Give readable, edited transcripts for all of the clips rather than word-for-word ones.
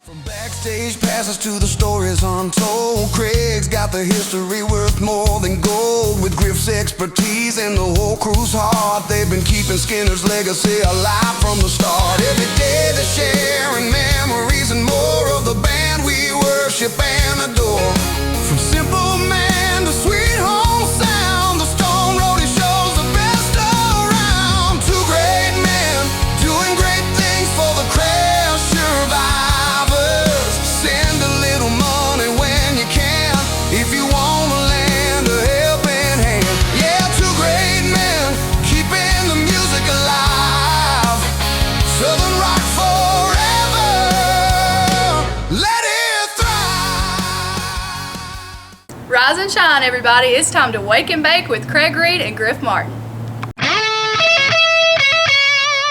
From backstage passes to the stories untold, Craig's got the history worth more than gold. With Griff's expertise and the whole crew's heart, they've been keeping Skynyrd's legacy alive from the start. Every day they're sharing memories and more of the band we worship and adore. From simple man to sweet home sound, the Stone Roadie shows the best around. Two great men doing great things for the crash survivors. Send a little money when you can, if you want to lend a helping hand. Yeah, two great men keeping the music alive. Southern rock forever, let it thrive. Rise and shine, everybody. It's time to wake and bake with Craig Reed and Griff Martin.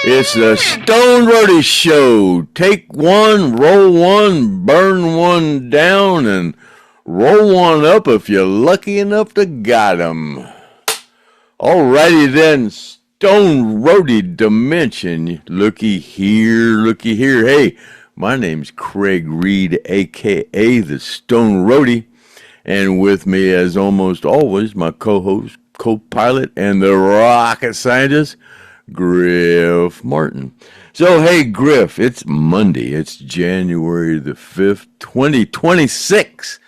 It's the Stone Roadie Show. Take one, roll one, burn one down, and roll one up if you're lucky enough to got 'em. Alrighty then, Stone Roadie Dimension. Looky here. Hey, my name's Craig Reed, a.k.a. the Stone Roadie. And with me, as almost always, my co-host, co-pilot, and the rocket scientist, Griff Martin. So, hey, Griff, it's Monday. It's January the 5th, 2026.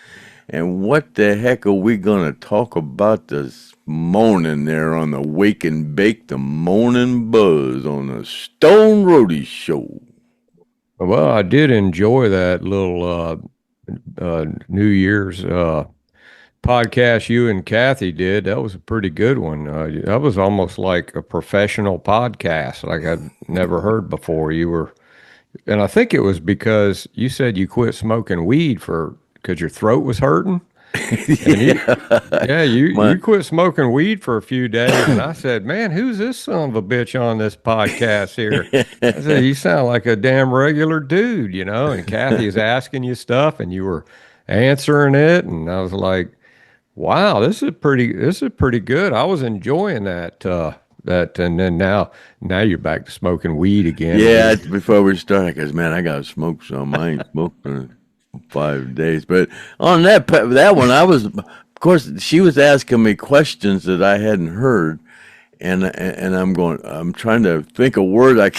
And what the heck are we going to talk about this morning there on the Wake and Bake, the Morning Buzz on the Stone Roadie Show? Well, I did enjoy that little New Year's podcast you and Kathy did. That was a pretty good one. That was almost like a professional podcast, like I'd never heard before. And I think it was because you said you quit smoking weed because your throat was hurting. You quit smoking weed for a few days, and I said, man, who's this son of a bitch on this podcast here? I said, you sound like a damn regular dude, and Kathy's asking you stuff and you were answering it, and I was like, wow, this is pretty good. I was enjoying that, and then now you're back to smoking weed again. Yeah, before we started, because, man, I got to smoke some. I ain't smoked in 5 days. But on that one, of course, she was asking me questions that I hadn't heard, and I'm trying to think a word. I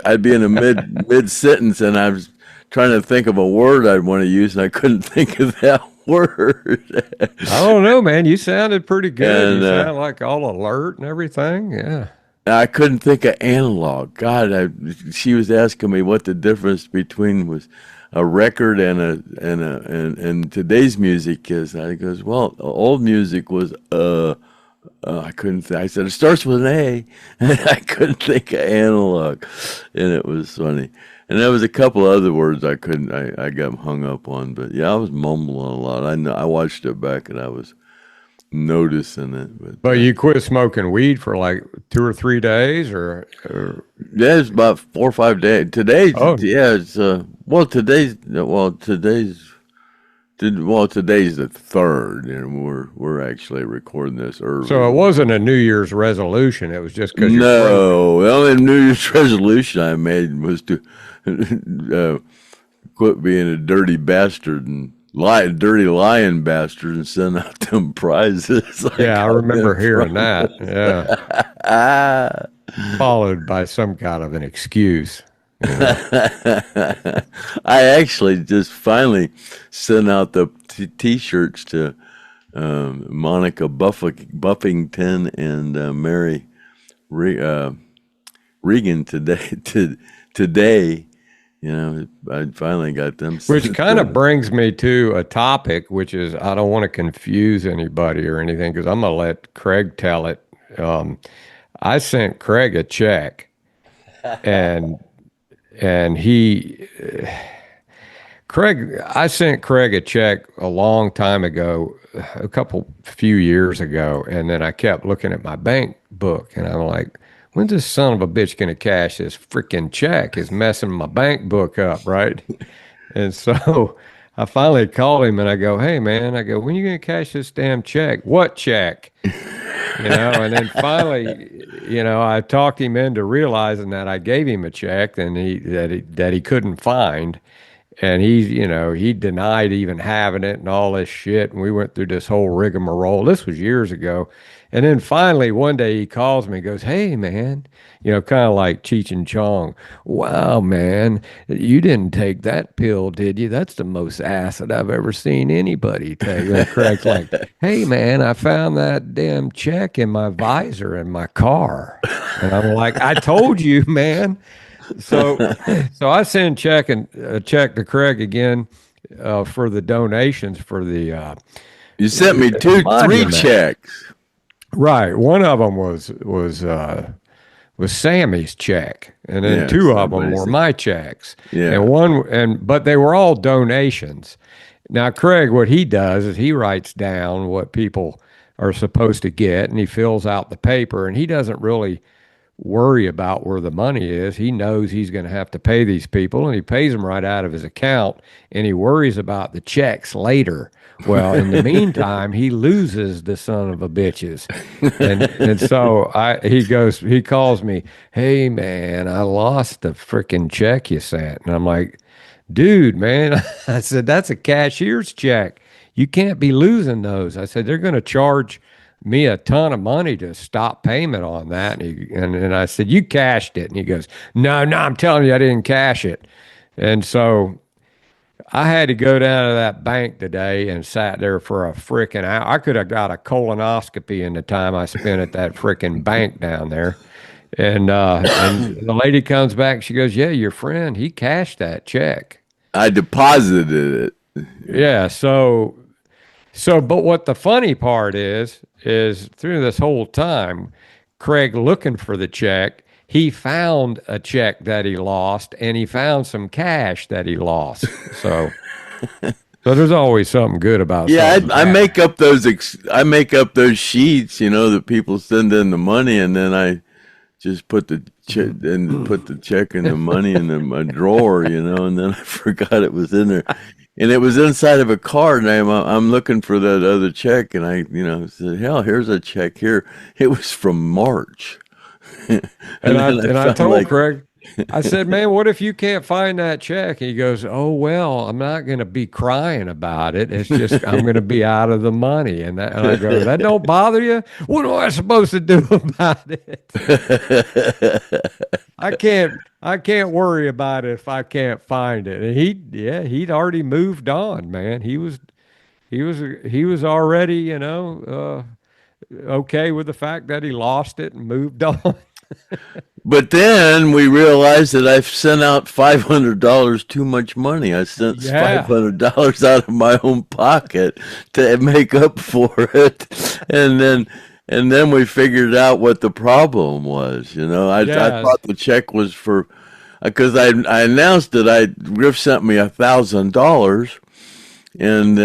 I'd be in a mid sentence, and I was trying to think of a word I'd want to use, and I couldn't think of that word. I don't know, man. You sounded pretty good. And, you sound like all alert and everything. Yeah. I couldn't think of analog. God, she was asking me what the difference between was a record and today's music is. I goes, well, old music was I couldn't. I said it starts with an A, and I couldn't think of analog, and it was funny. And there was a couple other words I couldn't. I got hung up on, but yeah, I was mumbling a lot. I watched it back, and I was noticing it. But you quit smoking weed for like 2 or 3 days, or yeah, it's about 4 or 5 days. Today's today's the 3rd, and we're actually recording this early. So it wasn't a New Year's resolution. It was just because no. The only New Year's resolution I made was to quit being a dirty bastard and dirty lying bastard and send out them prizes. Yeah, I remember hearing that. Yeah, followed by some kind of an excuse. I actually just finally sent out the T-shirts to Monica Buffington and Mary Regan today. I finally got them. Which kind of brings me to a topic, which is I don't want to confuse anybody or anything because I'm going to let Craig tell it. I sent Craig a check, and I sent Craig a check a long time ago, a few years ago, and then I kept looking at my bank book, and I'm like, when's this son of a bitch going to cash this freaking check? It's messing my bank book up, right? And so I finally called him, and I go, hey, man, when you going to cash this damn check? What check? And then finally, I talked him into realizing that I gave him a check and that he couldn't find. And he denied even having it and all this shit. And we went through this whole rigmarole. This was years ago. And then finally, one day he calls me and goes, "Hey, man," kind of like Cheech and Chong. "Wow, man, you didn't take that pill, did you? That's the most acid I've ever seen anybody take." And Craig's like, "Hey, man, I found that damn check in my visor in my car." And I'm like, "I told you, man." So I send a check to Craig again for the donations for the. You sent me three checks. Right. One of them was Sammy's check, and then two of them were my checks. Yeah. But they were all donations. Now, Craig, what he does is he writes down what people are supposed to get, and he fills out the paper, and he doesn't really worry about where the money is. He knows he's going to have to pay these people, and he pays them right out of his account, and he worries about the checks later. Well, in the meantime, he loses the son of a bitches. And so he calls me, "Hey, man, I lost the freaking check you sent." And I'm like, "Dude, man," I said, "that's a cashier's check. You can't be losing those." I said, "They're going to charge me a ton of money to stop payment on that." And I said, "You cashed it." And he goes, No, I'm telling you, I didn't cash it." And so I had to go down to that bank today and sat there for a freaking hour. I could have got a colonoscopy in the time I spent at that freaking bank down there. And the lady comes back, she goes, "Yeah, your friend, he cashed that check." I deposited it. Yeah, but what the funny part is through this whole time, Craig looking for the check, he found a check that he lost, and he found some cash that he lost. So there's always something good about. Yeah, I make up those sheets, that people send in the money, and then I just put the check and the money in my drawer, and then I forgot it was in there. And it was inside of a card, and I'm looking for that other check, and I said, "Hell, here's a check here." It was from March. and I told Craig, I said, "Man, what if you can't find that check?" He goes, "Oh, well, I'm not going to be crying about it. It's just I'm going to be out of the money." And I go, "That don't bother you? What am I supposed to do about it? I can't worry about it if I can't find it." And he'd already moved on, man. He was already, okay with the fact that he lost it and moved on. But then we realized that I've sent out $500 too much money. I sent $500 out of my own pocket to make up for it, and then we figured out what the problem was. I thought the check was for, because I announced that Griff sent me $1,000, and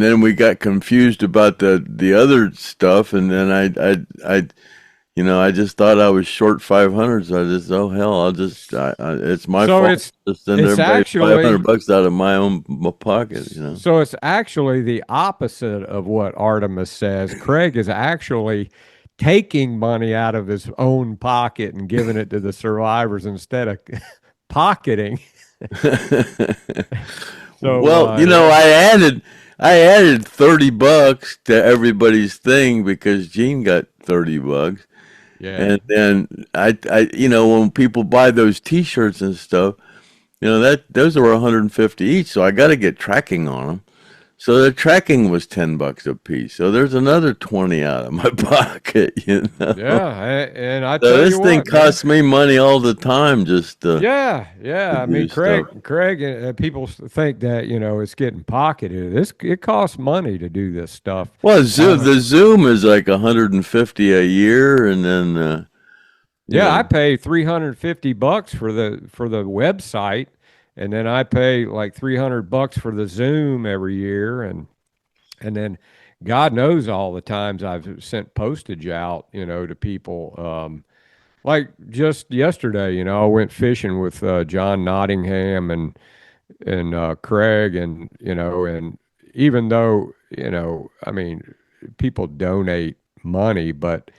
then we got confused about the other stuff, and then I just thought I was short 500, so I just, oh hell, it's my fault. Just send everybody $500 out of my own pocket, So it's actually the opposite of what Artimus says. Craig is actually taking money out of his own pocket and giving it to the survivors instead of pocketing. So, well, I added $30 to everybody's thing because Gene got $30. Yeah. And then I when people buy those T-shirts and stuff, those are 150 each, so I got to get tracking on them. So the tracking was $10 a piece. So there's another 20 out of my pocket, Yeah, and I so tell this you thing what, costs me money all the time. Just yeah. I mean, Craig, people think that it's getting pocketed. It costs money to do this stuff. Well, the Zoom is like 150 a year, and then I pay $350 for the website. And then I pay like $300 for the Zoom every year, and then God knows all the times I've sent postage out, to people. Like just yesterday, I went fishing with John Nottingham and Craig, and and even though I mean, people donate money, but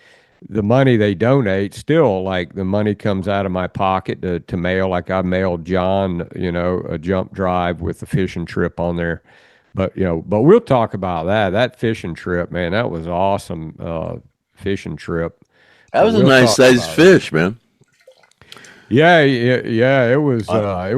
the money they donate still, like the money comes out of my pocket to mail. Like I mailed John, a jump drive with the fishing trip on there. But we'll talk about that fishing trip, man. That was awesome. Fishing trip. That But was a we'll nice talk sized about it. fish, man. Yeah, it was. I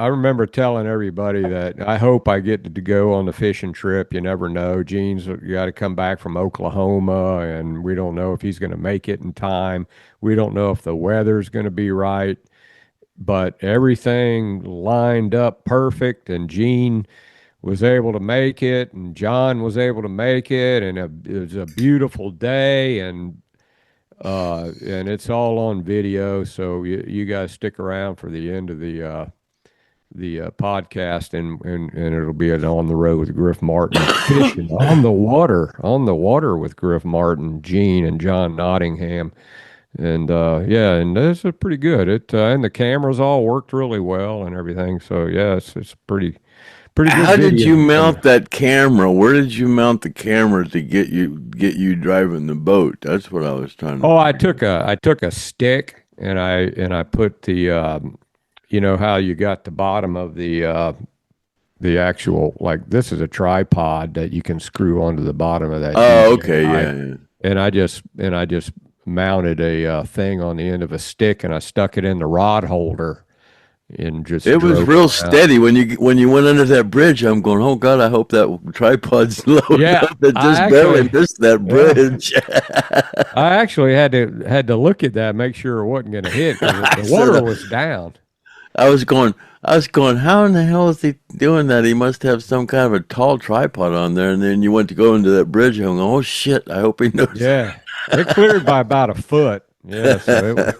remember telling everybody that I hope I get to go on the fishing trip. You never know. Gene's got to come back from Oklahoma, and we don't know if he's going to make it in time. We don't know if the weather's going to be right, but everything lined up perfect, and Gene was able to make it, and John was able to make it, and it was a beautiful day, and it's all on video, so you guys stick around for the end of the podcast, and it'll be an on the road with Griff Martin fishing on the water with Griff Martin, Gene, and John Nottingham, and and this is pretty good. And the cameras all worked really well and everything. So yeah, it's pretty good. How did video. you mount that camera? Where did you mount the camera to get you driving the boat? That's what I was trying to. Oh, I took a stick and I put the how you got the bottom of the actual, like, this is a tripod that you can screw onto the bottom of that. Oh, okay, yeah. And I just mounted a thing on the end of a stick, and I stuck it in the rod holder. And just It was drove real around. steady when you went under that bridge. I'm going, oh God, I hope that tripod's low Yeah, enough that I just actually- barely missed that bridge. I actually had to look at that, make sure it wasn't going to hit, 'cause the water was down. I was going, how in the hell is he doing that? He must have some kind of a tall tripod on there. And then you went to go into that bridge, and I'm going, oh shit, I hope he knows. Yeah, it cleared by about a foot. Yeah, so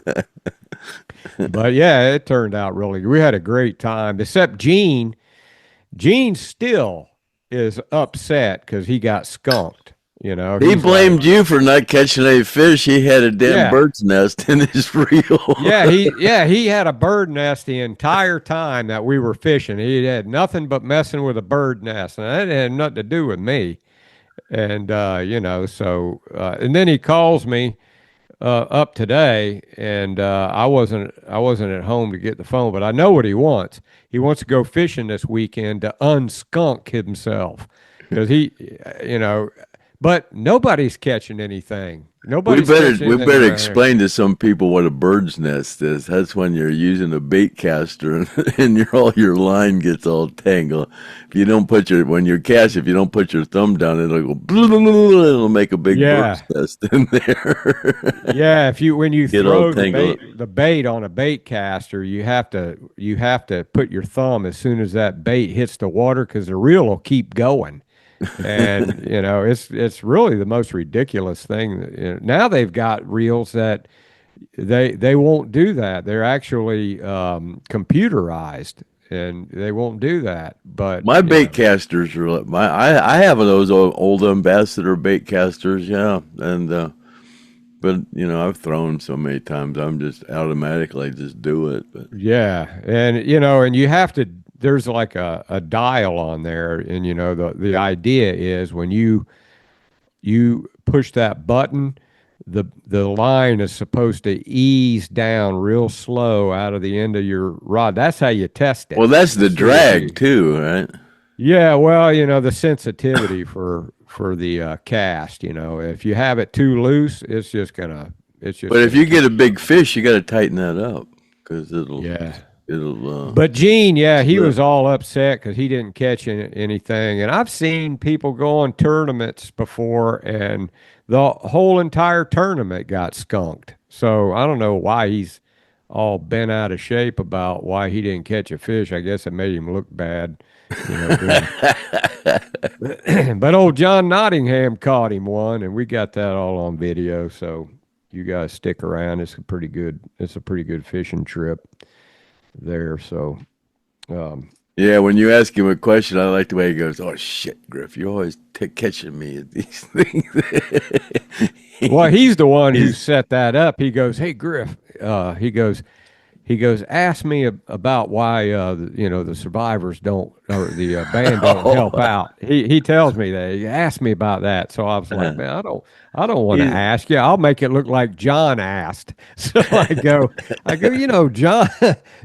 but yeah, it turned out really good. We had a great time, except Gene. Gene still is upset because he got skunked. He He's blamed you for not catching any fish. He had a damn Yeah. bird's nest in his reel. he had a bird nest the entire time that we were fishing. He had nothing but messing with a bird nest, and that had nothing to do with me. And and then he calls me up today, and I wasn't at home to get the phone, but I know what he wants. He wants to go fishing this weekend to unskunk himself, because but nobody's catching anything. We Nobody's catching anything better around here. explain to some people what a bird's nest is. That's when you're using a bait caster and all your line gets all tangled. If you don't put your thumb down, it'll go, it'll make a big bird's nest in there. Yeah, when you Get all throw tangled. the bait on a bait caster, you have to put your thumb as soon as that bait hits the water, because the reel will keep going. And it's really the most ridiculous thing. Now they've got reels that they won't do that. They're actually computerized, and they won't do that. But My bait casters are I have those old Ambassador bait casters, yeah, and but I've thrown so many times I'm just automatically just do it. But yeah, and you have to. There's like a dial on there, and the idea is when you push that button, the line is supposed to ease down real slow out of the end of your rod. That's how you test it. well, that's the drag too, right? Yeah, well, the sensitivity for the cast. If you have it too loose, it's just But if gonna- you get a big fish, you got to tighten that up because it'll. But Gene, he was all upset because he didn't catch anything. And I've seen people go on tournaments before, and the whole entire tournament got skunked. So I don't know why he's all bent out of shape about why he didn't catch a fish. I guess it made him look bad. But old John Nottingham caught him one, and we got that all on video. So you guys stick around. It's a pretty good fishing trip there. So Yeah, when you ask him a question, I like the way he goes, "Oh shit, Griff, you're always catching me at these things." well, he's the one who set that up. He goes, "Hey Griff," he goes, he goes, ask me about why the survivors don't, or the band don't help out. He tells me that. He asked me about that. So I was like, man, I don't want to ask you. I'll make it look like John asked. So I go,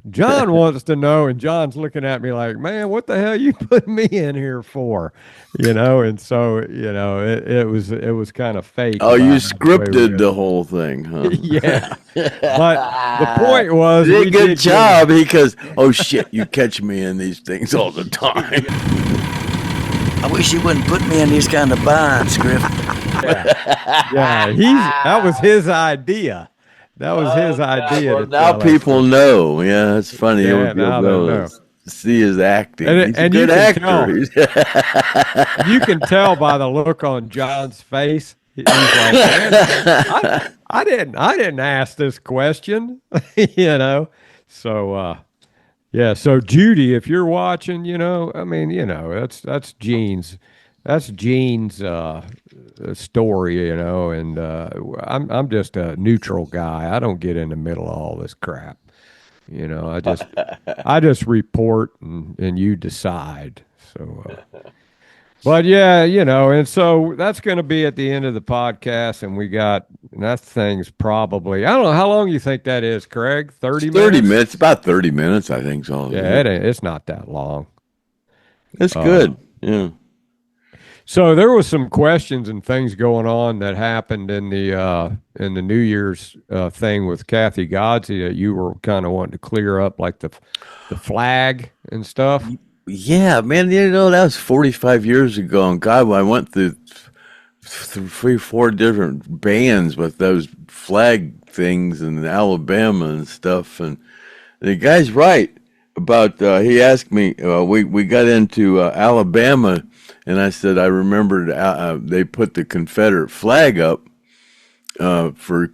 John wants to know, and John's looking at me like, man, what the hell you put me in here for? And so it was kind of fake. Oh, you scripted the whole thing, huh? Yeah. But the point was, did a good job because, oh shit, you catch me in these things all the time. I wish you wouldn't put me in these kind of binds, Griff. Yeah, that was his idea. That was his idea. Well, now people know. Yeah, it's funny. Yeah, now they know. See his acting. He's a and good actor. You can tell by the look on John's face. He's like, man, I didn't ask this question, So, So Judy, if you're watching, that's Gene's. That's Gene's story, and I'm just a neutral guy. I don't get in the middle of all this crap. I just report and you decide. So, but yeah, and so that's going to be at the end of the podcast, and that thing's probably, I don't know, how long you think that is, Craig? 30 minutes? 30 minutes, about 30 minutes, I think so. Yeah, it's not that long. It's good, yeah. So there was some questions and things going on that happened in the New Year's thing with Kathy Godsey that you were kind of wanting to clear up, like the flag and stuff. Yeah, man, that was 45 years ago, and God, I went through 3-4 different bands with those flag things in Alabama and stuff, and the guy's right about. He asked me, we got into Alabama. And I said, I remembered they put the Confederate flag up during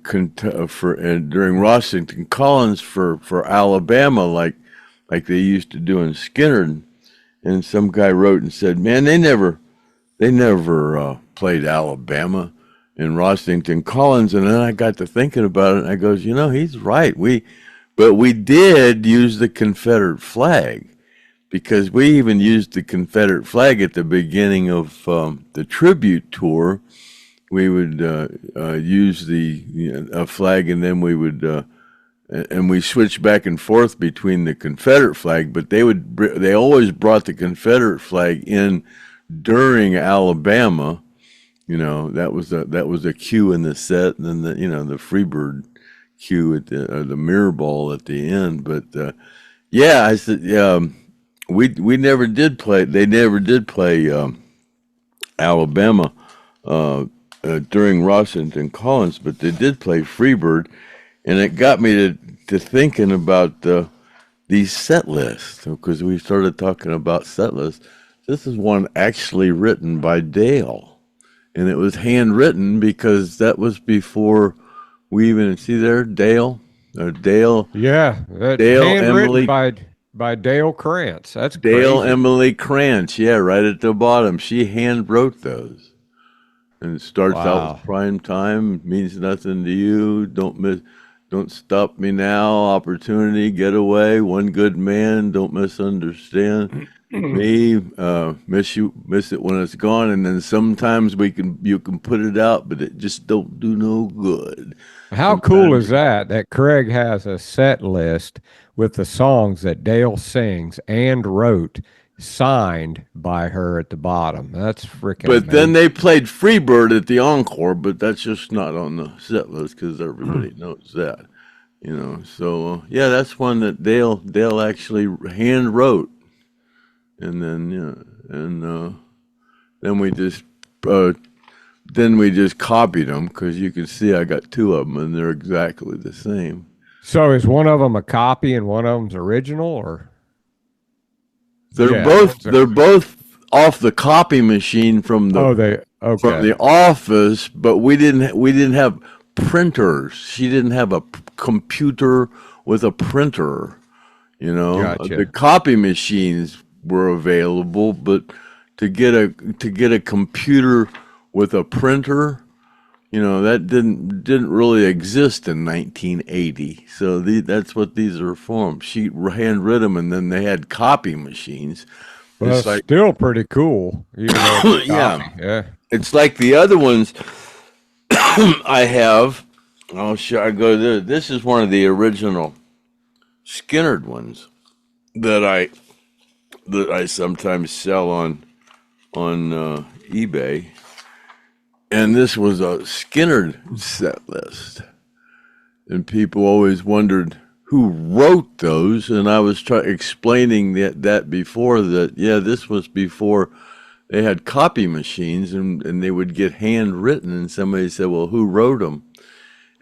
Washington Collins for Alabama, like they used to do in Skynyrd. And some guy wrote and said, man, they never played Alabama in Washington Collins. And then I got to thinking about it, and I goes, he's right. But we did use the Confederate flag. Because we even used the Confederate flag at the beginning of the tribute tour. We would use a flag, and then we would and we switched back and forth between the Confederate flag. But they always brought the Confederate flag in during Alabama. That was a cue in the set, and then the Freebird cue at the mirror ball at the end. But I said We never did play. They never did play Alabama during Washington Collins, but they did play Freebird, and it got me to thinking about these set lists, because we started talking about set lists. This is one actually written by Dale, and it was handwritten because that was before we even see there Dale. Yeah, Dale Emily. By Dale Krantz. That's Dale crazy. Emily Krantz, yeah, right at the bottom. She hand wrote those. And it starts out with prime time, means nothing to you, don't stop me now, opportunity, get away, one good man, don't misunderstand me, miss it when it's gone, and then sometimes you can put it out, but it just don't do no good. How cool is that Craig has a set list with the songs that Dale sings and wrote, signed by her at the bottom? That's freaking But amazing. then they played Freebird at the encore, but that's just not on the set list because everybody knows that. So that's one that Dale actually hand wrote. And then then we just copied them, because you can see I got two of them and they're exactly the same. So is one of them a copy and one of them's original, or? They're both off the copy machine from the from the office, but we didn't have printers. She didn't have a computer with a printer. Gotcha. The copy machines were available, but to get a computer with a printer, that didn't really exist in 1980. So that's what these are from. Sheet handwritten, and then they had copy machines. Well, It's it's like, still pretty cool. Even though it's a yeah, copy. Yeah. it's like the other ones I have. I'll show. I go there. This is one of the original Skynyrd ones that I sometimes sell on eBay. And this was a Skynyrd set list. And people always wondered who wrote those. And I was explaining that before, that, yeah, this was before they had copy machines, and they would get handwritten. And somebody said, well, who wrote them?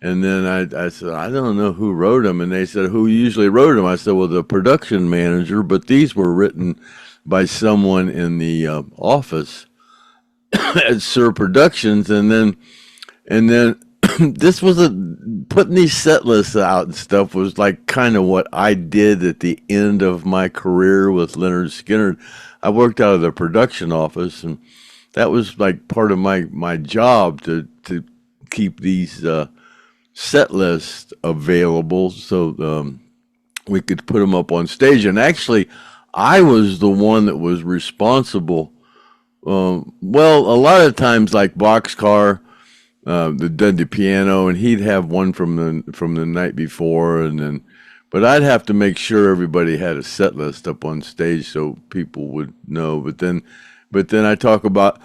And then I said, I don't know who wrote them. And they said, who usually wrote them? I said, well, the production manager. But these were written by someone in the office at Sir Productions. And then this was putting these set lists out and stuff was like kind of what I did at the end of my career with Lynyrd Skynyrd. I worked out of the production office, and that was like part of my job to keep these set lists available so we could put them up on stage. And actually, I was the one that was responsible. Well, a lot of times, like Boxcar, that did the piano, and he'd have one from the night before, but I'd have to make sure everybody had a set list up on stage so people would know. But then I talk about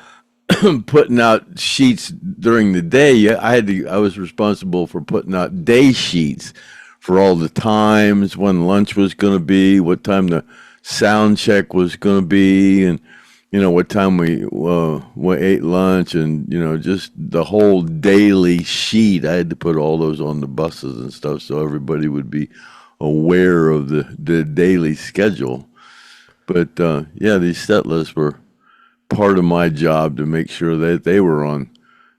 putting out sheets during the day. I was responsible for putting out day sheets for all the times, when lunch was going to be, what time the sound check was going to be, and what time we ate lunch, and just the whole daily sheet. I had to put all those on the buses and stuff so everybody would be aware of the daily schedule. But these set lists were part of my job to make sure that they were on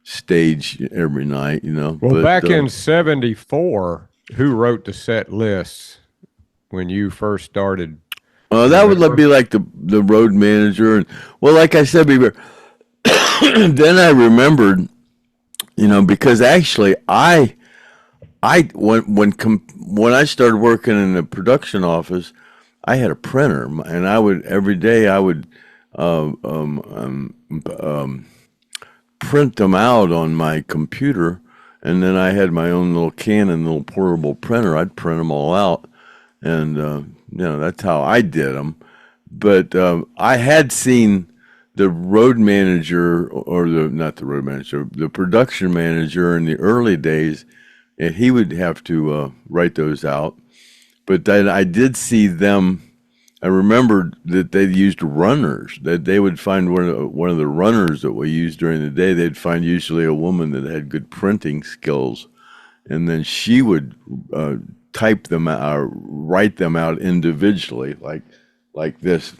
stage every night. Well, back in '74, who wrote the set lists when you first started? That would be like the road manager, and like I said before, then I remembered, because actually when I started working in the production office, I had a printer, and every day I would print them out on my computer, and then I had my own little Canon, little portable printer. I'd print them all out, and that's how I did them. But I had seen the road manager, or not the road manager, the production manager in the early days, and he would have to write those out. But then I did see them. I remembered that they used runners, that they would find one of the runners that we used during the day. They'd find usually a woman that had good printing skills, and then she would type them out, or write them out individually, like this.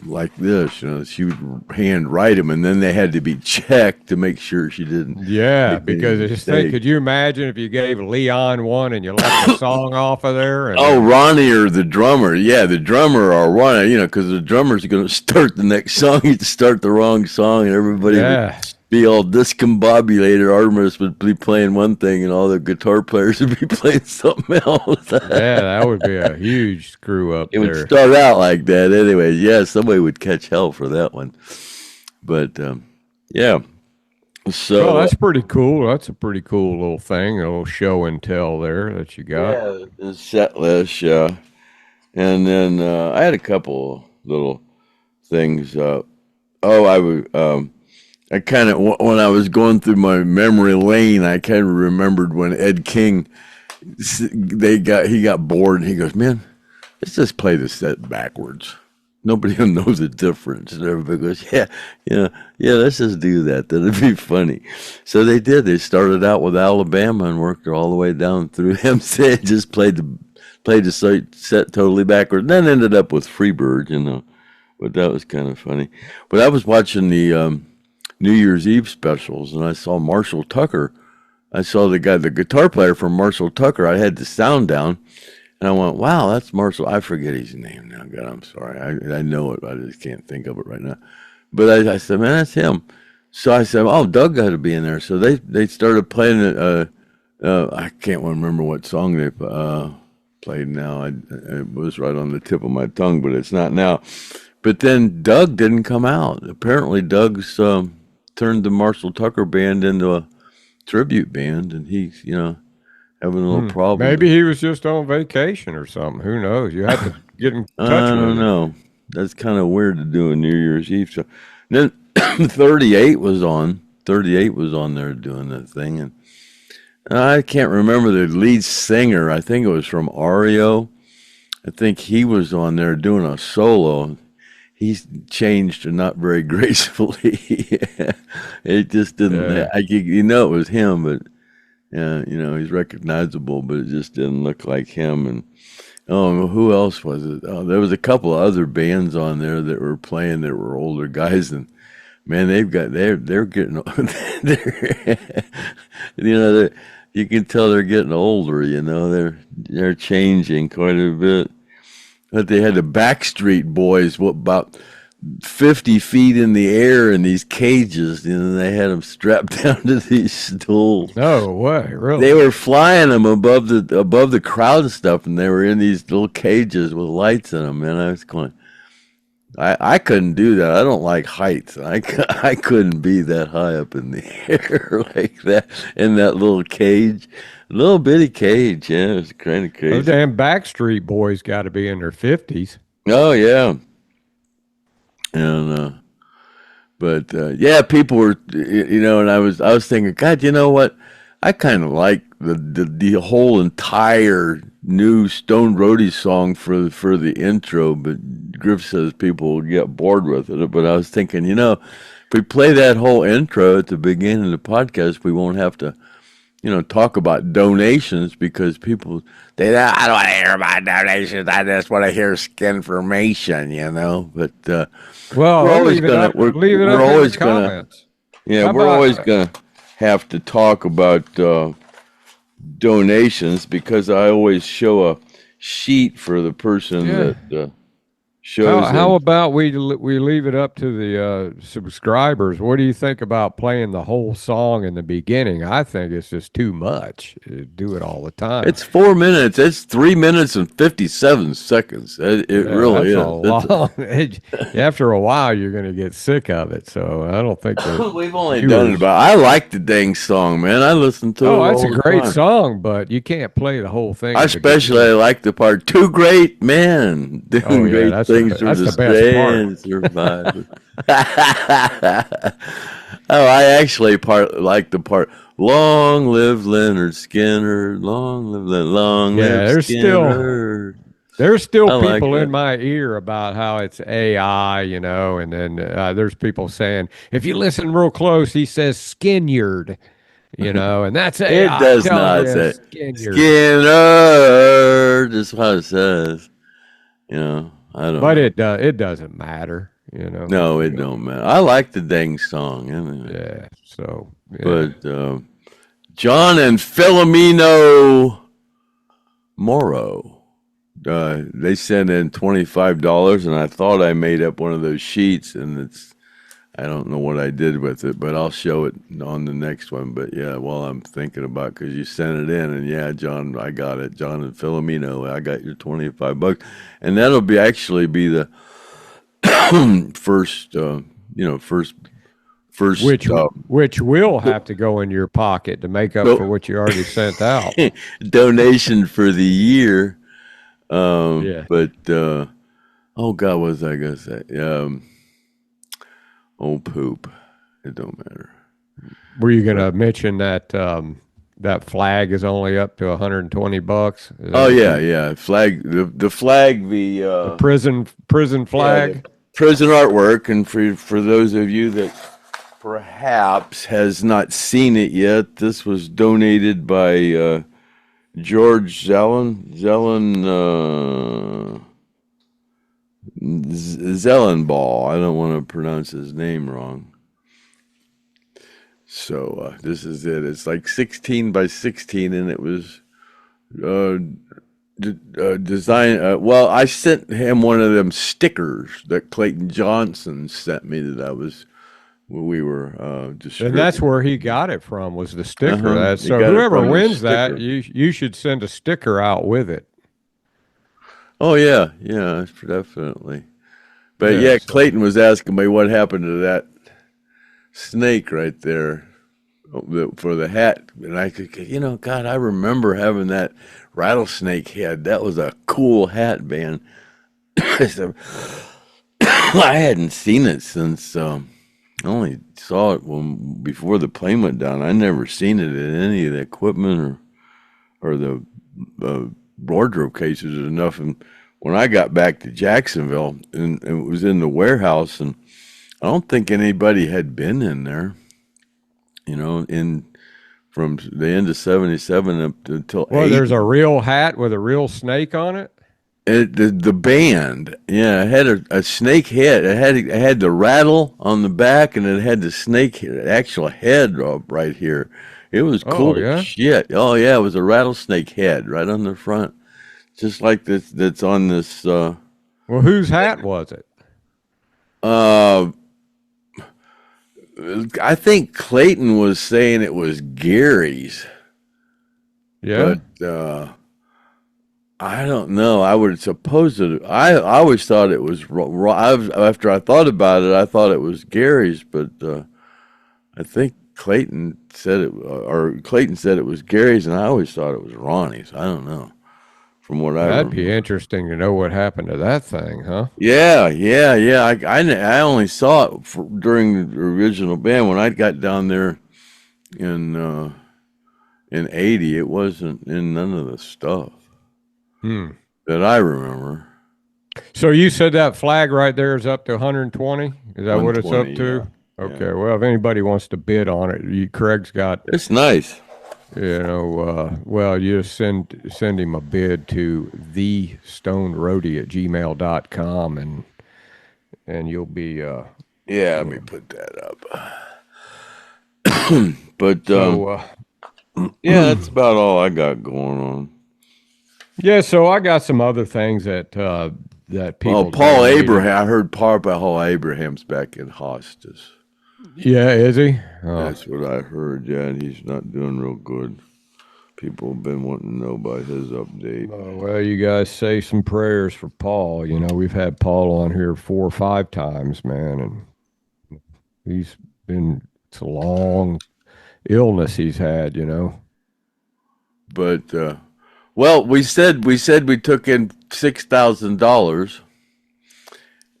She would hand write them, and then they had to be checked to make sure she didn't. Yeah, because I just think, could you imagine if you gave Leon one and you left a song off of there? Ronnie or the drummer. Yeah, the drummer or Ronnie, because the drummer's going to start the next song. He'd start the wrong song, and everybody would be all discombobulated. Artimus would be playing one thing, and all the guitar players would be playing something else. Yeah, that would be a huge screw up. It would start out like that anyway. Yeah, somebody would catch hell for that one. But, yeah. So that's pretty cool. That's a pretty cool little thing, a little show and tell there that you got. Yeah, the set list, yeah. And then I had a couple little things. I kind of, when I was going through my memory lane, I kind of remembered when Ed King, he got bored, and he goes, man, let's just play the set backwards. Nobody will know the difference. And everybody goes, yeah, let's just do that. That'd be funny. So they did. They started out with Alabama and worked all the way down through MC. Just played the set totally backwards. And then ended up with Freebird, But that was kind of funny. But I was watching the New Year's Eve specials, and I saw Marshall Tucker. I saw the guitar player from Marshall Tucker. I had the sound down, and I went, wow, that's Marshall. I forget his name now. God, I'm sorry. I know it, but I just can't think of it right now. But I said, man, that's him. So I said, "Oh, Doug got to be in there." So they started playing it. I can't remember what song they played now. It was right on the tip of my tongue, but it's not now. But then Doug didn't come out. Apparently, Doug's turned the Marshall Tucker Band into a tribute band, and he's having a little problem. Maybe he was just on vacation or something. Who knows? You have to get in touch I with don't him. know. That's kind of weird to do on New Year's Eve. So then 38 was on. 38 was on there doing that thing, and I can't remember the lead singer. I think it was from REO. I think he was on there doing a solo. He's changed not very gracefully. It just didn't. Yeah. It was him, but he's recognizable, but it just didn't look like him. And who else was it? Oh, there was a couple of other bands on there that were playing that were older guys, and man, they're getting you can tell they're getting older. They're changing quite a bit. But they had the Backstreet Boys, about 50 feet in the air in these cages. They had them strapped down to these stools. No way, really? They were flying them above the crowd and stuff, and they were in these little cages with lights in them. And I was going, I couldn't do that. I don't like heights. I couldn't be that high up in the air like that in that little cage. Little bitty cage. Yeah, it was kind of crazy. Those damn Backstreet Boys got to be in their 50s. Oh, yeah. And, people were, and I was thinking, God, you know what? I kind of like the whole entire new Stone Roadie song for the intro, but Griff says people will get bored with it. But I was thinking, if we play that whole intro at the beginning of the podcast, we won't have to, talk about donations, because people, I don't want to hear about donations. I just want to hear skinformation, But Well, we're always leave it gonna up, we're, leave it we're up in the always gonna comments. yeah we're always gonna have to talk about donations, because I always show a sheet for the person that shows. How about we leave it up to the subscribers? What do you think about playing the whole song in the beginning? I think it's just too much. Do it all the time. It's 4 minutes. It's 3 minutes and 57 seconds. It really is. After a while, you're going to get sick of it. So I don't think we've only done it about. I like the dang song, man. I listen to it. Oh, it's a great time. song, but you can't play the whole thing. I especially like the part "Two great men doing great things for the stand survivors." I actually like the part "Long live Lynyrd Skynyrd, long live Lynyrd Skynyrd." There's still people in my ear about how it's AI, and then there's people saying, if you listen real close, he says Skynyrd, and that's AI. It does not say Skynyrd. Skynyrd is what it says. I don't know. But it doesn't matter, No, it don't matter. I like the dang song. Anyway. Yeah, so. Yeah. But John and Filomeno Morrow. They sent in $25, and I thought I made up one of those sheets, and I don't know what I did with it, but I'll show it on the next one. But yeah, while I'm thinking about, because you sent it in, and yeah, John, I got it. John and Filomeno, I got your $25, and that'll be the first, which will have to go in your pocket to make up for what you already sent out. Donation for the year. Yeah. But oh God, what was I gonna say? Poop. It don't matter. Were you gonna mention that that flag is only up to $120? Oh yeah. Flag, the flag, the prison flag, the prison artwork, and for those of you that perhaps has not seen it yet, this was donated by George Zellenball. I don't want to pronounce his name wrong. So this is it. It's like 16 by 16, and it was designed. Well, I sent him one of them stickers that Clayton Johnson sent me that I was we were And distributing. that's where he got it from, was the sticker. Uh-huh. So He got it whoever from the wins that, sticker. you should send a sticker out with it. Oh yeah, definitely. But Yeah, so- Clayton was asking me what happened to that snake right there for the hat, and I could, God, I remember having that rattlesnake head. That was a cool hat, man. So, I hadn't seen it since I only saw it before the plane went down. I never seen it in any of the equipment or the wardrobe cases enough. And when I got back to Jacksonville, and it was in the warehouse, and I don't think anybody had been in there, from the end of 77 up until Well, 80. there's a real hat with a real snake on it. The band, it had a snake head. It had the rattle on the back, and it had the snake actual head right here. It was cool as shit. Oh yeah, it was a rattlesnake head right on the front, just like this. That's on this. Well, whose hat was it? I think Clayton was saying it was Gary's. Yeah. But I don't know. I would suppose that I always thought it was after I thought about it, I thought it was Gary's, but I think Clayton said it was Gary's, and I always thought it was Ronnie's. I don't know. From what That'd be interesting to know what happened to that thing, huh? Yeah. I only saw it during the original band when I got down there in 80. It wasn't in none of the stuff that I remember. So you said that flag right there is up to 120? Is that what it's up to? Yeah. Okay. Well, if anybody wants to bid on it, Craig's got. It's nice. Well, you just send him a bid to thestonedroadie@gmail.com, and you'll be. Let me put that up. But that's about all I got going on. Yeah, so I got some other things that people. Oh, Paul Abraham. I heard Paul Abraham's back in hospice. Yeah, is he? Oh. That's what I heard. Yeah, and he's not doing real good. People have been wanting to know about his update. Well, you guys say some prayers for Paul. We've had Paul on here 4 or 5 times, man, and it's a long illness he's had, But well, we said we took in $6,000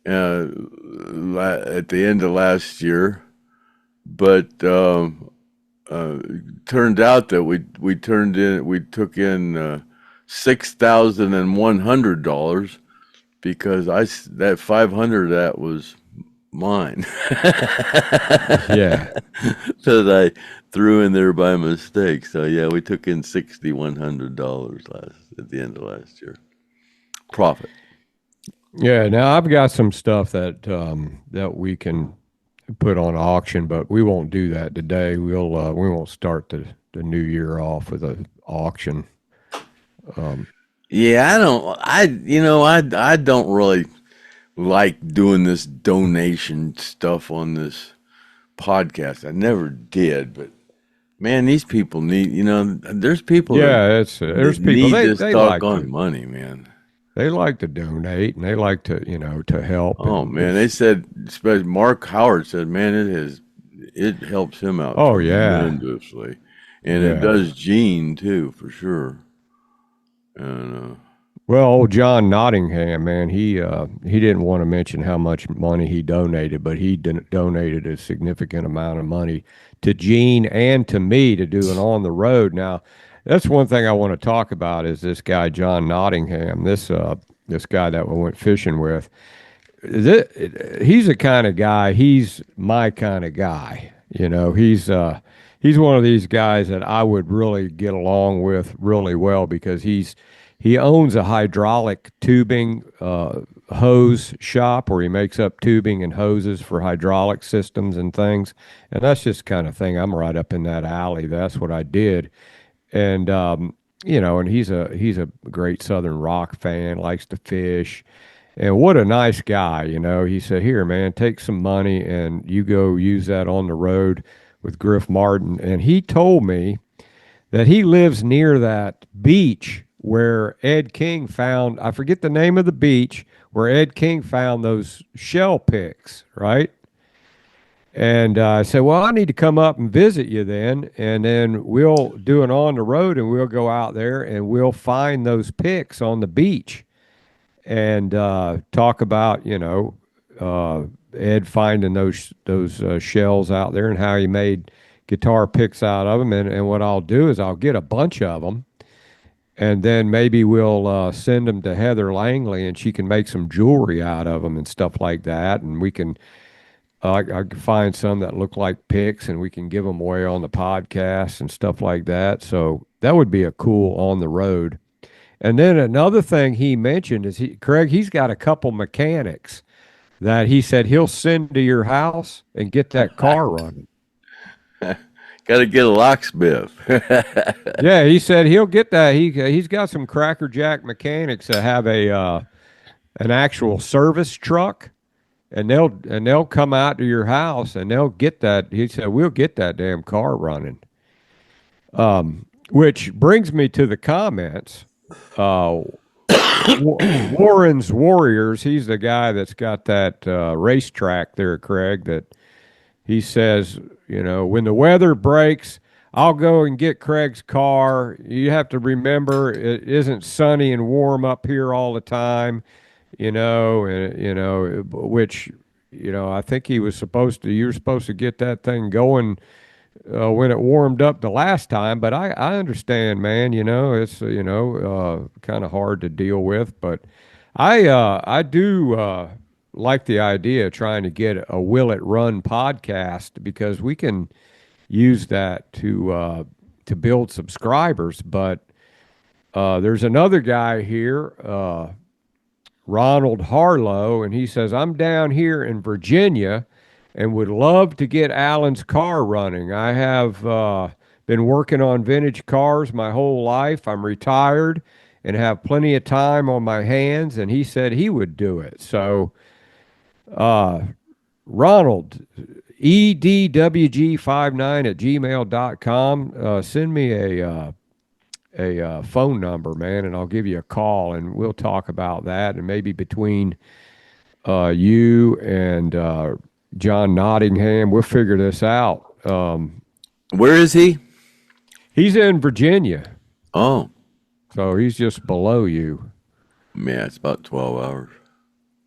at the end of last year, but turned out that we took in $6,100 because that 500 that was mine. Yeah. That I threw in there by mistake. So yeah, we took in $6,100 at the end of last year. Profit. Yeah. Now I've got some stuff that we can put on auction, but we won't do that today. We won't start the new year off with an auction. Yeah, I don't really like doing this donation stuff on this podcast. I never did, but man, these people need, there's people. Yeah, there's people need they like like money, man. They like to donate, and they like to, to help. Oh man, they said, especially Mark Howard said, man, it helps him out. Oh yeah, tremendously, and it does Gene too, for sure. And well, old John Nottingham, man, he didn't want to mention how much money he donated, but he donated a significant amount of money to Gene and to me to do an on the road. Now, that's one thing I want to talk about is this guy John Nottingham, this guy that we went fishing with. He's the kind of guy. He's my kind of guy. He's one of these guys that I would really get along with really well because he owns a hydraulic tubing hose shop where he makes up tubing and hoses for hydraulic systems and things. And that's just the kind of thing. I'm right up in that alley. That's what I did. And, and he's a great Southern rock fan, likes to fish. And what a nice guy, you know. He said, "Here, man, take some money and you go use that on the road with Griff Martin." And he told me that he lives near that beach where Ed King found, I forget the name of the beach, where Ed King found those shell picks, right? And I said, well, I need to come up and visit you then. And then we'll do an on the road and we'll go out there and we'll find those picks on the beach and talk about, Ed finding those shells out there and how he made guitar picks out of them. And what I'll do is I'll get a bunch of them and then maybe we'll send them to Heather Langley and she can make some jewelry out of them and stuff like that. And we can, I can find some that look like picks and we can give them away on the podcast and stuff like that. So that would be a cool on the road. And then another thing he mentioned is he's got a couple mechanics that he said he'll send to your house and get that car running. Got to get a locksmith. Yeah, he said he'll get that. He's got some Cracker Jack mechanics that have an actual service truck, and they'll come out to your house and they'll get that. He said we'll get that damn car running. Which brings me to the comments. Warren's Warriors. He's the guy that's got that racetrack there, Craig. That he says, when the weather breaks, I'll go and get Craig's car. You have to remember it isn't sunny and warm up here all the time, which, I think you were supposed to get that thing going when it warmed up the last time. But I understand, man, it's, kind of hard to deal with. But I do like the idea of trying to get a Will It Run podcast because we can use that to build subscribers. But there's another guy here, Ronald Harlow, and he says, I'm down here in Virginia and would love to get Alan's car running. I have been working on vintage cars my whole life. I'm retired and have plenty of time on my hands, and he said he would do it. So, Ronald, edwg59@gmail.com, send me a phone number, man, and I'll give you a call, and we'll talk about that, and maybe between you and John Nottingham, we'll figure this out. Where is he? He's in Virginia. Oh. So he's just below you. Yeah, it's about 12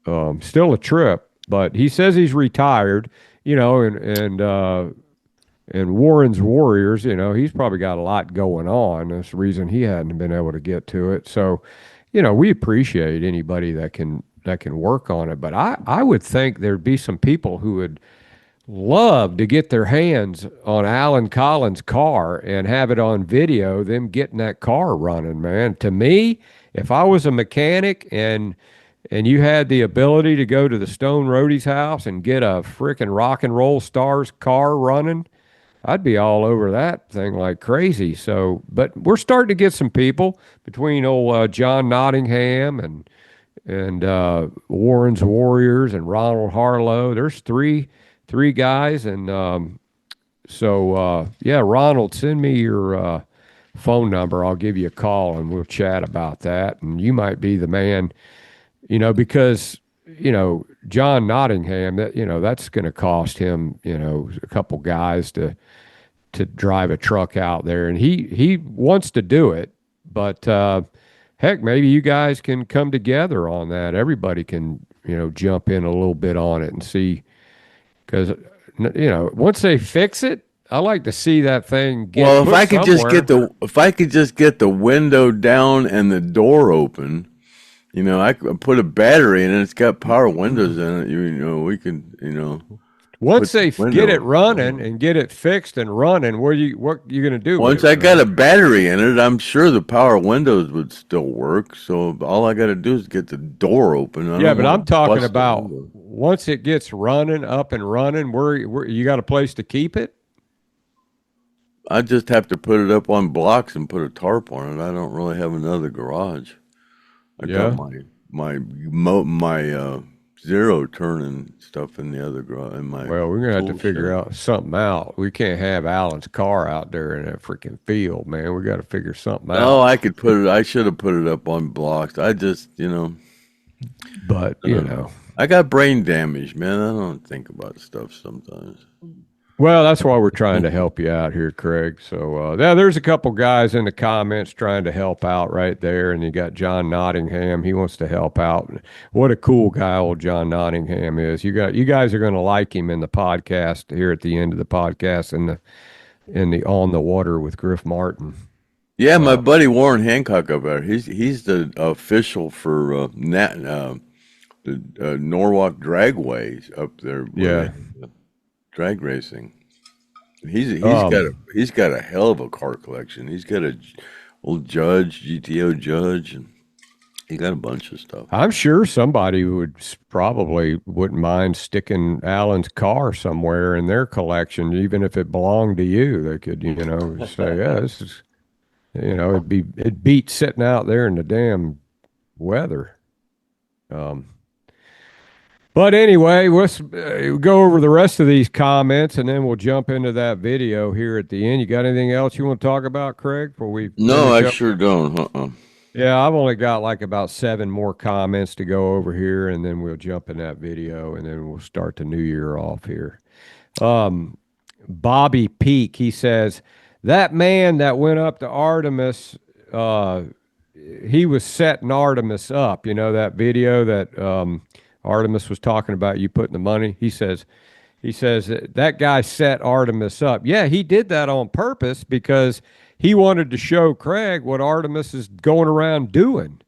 hours. Still a trip, but he says he's retired, and Warren's Warriors, he's probably got a lot going on. That's the reason he hadn't been able to get to it. So, we appreciate anybody that can work on it. But I would think there'd be some people who would love to get their hands on Alan Collins' car and have it on video, them getting that car running, man. To me, if I was a mechanic and you had the ability to go to the Stone Roadie's house and get a frickin' Rock and Roll Stars car running, I'd be all over that thing like crazy. So, but we're starting to get some people between old John Nottingham and Warren's Warriors and Ronald Harlow. There's three guys, and yeah, Ronald, send me your phone number. I'll give you a call and we'll chat about that. And you might be the man, because John Nottingham, that that's going to cost him a couple guys to drive a truck out there, and he wants to do it, but heck, maybe you guys can come together on that. Everybody can jump in a little bit on it and see, because once they fix it, I like to see that thing get. Well, if I could just get the window down and the door open, I could put a battery in it. It's got power windows in it. We can, Once they get it running and get it fixed and running, what you going to do? Once I got a battery in it, I'm sure the power windows would still work. So all I got to do is get the door open. Yeah, but I'm talking about once it gets running, up and running, where you got a place to keep it? I just have to put it up on blocks and put a tarp on it. I don't really have another garage. I got zero turning stuff in the other garage. Well, we're gonna have to figure out something out. We can't have Alan's car out there in that freaking field, man. We got to figure something out. Oh, I could put it. I should have put it up on blocks. I just, But I got brain damage, man. I don't think about stuff sometimes. Well, that's why we're trying to help you out here, Craig. So there's a couple guys in the comments trying to help out right there, and you got John Nottingham. He wants to help out. What a cool guy old John Nottingham is. You guys are going to like him in the podcast here at the end of the podcast in the On the Water with Griff Martin. Yeah, my buddy Warren Hancock up there. He's the official for the Norwalk Dragways up there. Yeah. Drag racing. He's got a hell of a car collection. He's got a old GTO Judge, and he got a bunch of stuff. I'm sure somebody wouldn't mind sticking Alan's car somewhere in their collection, even if it belonged to you. They could, say, yeah, this is, it'd beat sitting out there in the damn weather. But anyway, let's go over the rest of these comments, and then we'll jump into that video here at the end. You got anything else you want to talk about, Craig? No, I sure don't. Yeah, I've only got like about 7 more comments to go over here, and then we'll jump in that video, and then we'll start the new year off here. Bobby Peak, he says, that man that went up to Artimus, he was setting Artimus up. You know that video that Artimus was talking about, you putting the money. He says that guy set Artimus up. Yeah, he did that on purpose because he wanted to show Craig what Artimus is going around doing.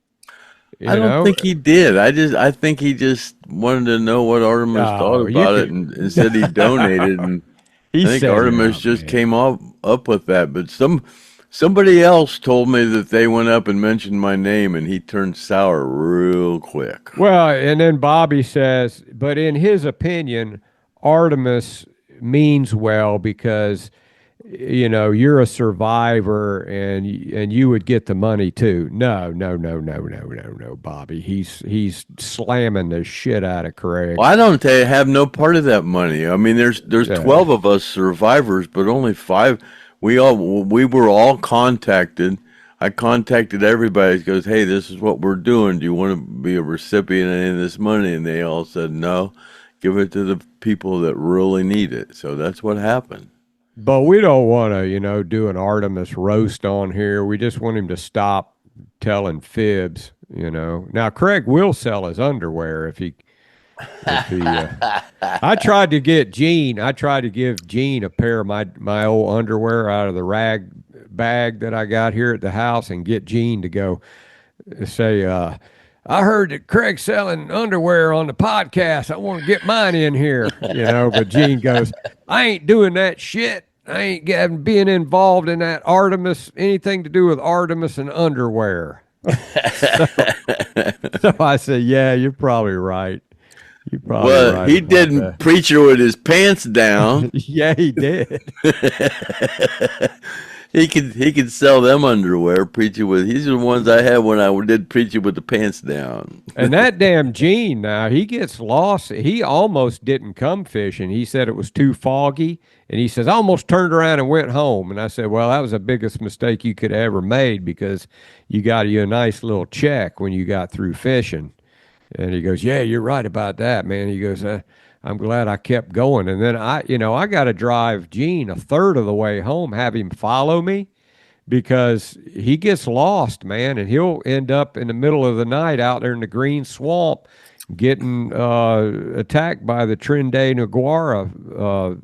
I don't think he did. I think he just wanted to know what Artimus thought about it and said he donated. And I think Artimus just came up with that. But somebody else told me that they went up and mentioned my name, and he turned sour real quick. Well, and then Bobby says, but in his opinion, Artimus means well because, you're a survivor and you would get the money too. No, Bobby. He's slamming the shit out of Craig. Well, I don't have no part of that money. I mean, there's 12 of us survivors, but only 5. We were all contacted. I contacted everybody. He goes, hey, this is what we're doing. Do you want to be a recipient of any of this money? And they all said, no, give it to the people that really need it. So that's what happened. But we don't want to, do an Artimus roast on here. We just want him to stop telling fibs, Now, Craig will sell his underwear if he I tried to give Gene a pair of my old underwear out of the rag bag that I got here at the house and get Gene to go say, I heard that Craig's selling underwear on the podcast. I want to get mine in here, but Gene goes, I ain't doing that shit. I ain't being involved in that Artimus, anything to do with Artimus and underwear. So I said, yeah, you're probably right. Right, he didn't preach it with his pants down. Yeah, he did. he could sell them underwear. Preach it with. These are the ones I had when I did preach it with the pants down. And that damn Gene, now he gets lost. He almost didn't come fishing. He said it was too foggy, and he says I almost turned around and went home. And I said, well, that was the biggest mistake you could have ever made because you got you a nice little check when you got through fishing. And he goes, yeah, you're right about that, man. He goes, I'm glad I kept going. And then I got to drive Gene a third of the way home, have him follow me because he gets lost, man. And he'll end up in the middle of the night out there in the green swamp getting attacked by the Trinde Naguara,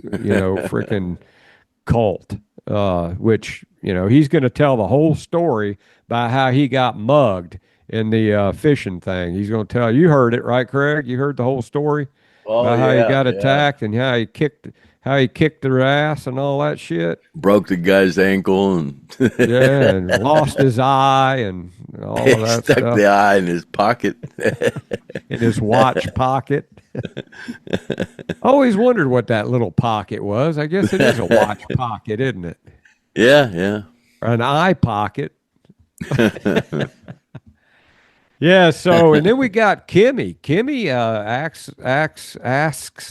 freaking cult, which, he's going to tell the whole story about how he got mugged in the fishing thing. He's going to tell you heard it, right, Craig? You heard the whole story about how he got attacked and how he kicked their ass and all that shit. Broke the guy's ankle and and lost his eye and all of that stuck stuff. The eye in his pocket, in his watch pocket. Always wondered what that little pocket was. I guess it is a watch pocket, isn't it? Yeah. Or an eye pocket. Yeah, so and then we got Kimmy. Kimmy asks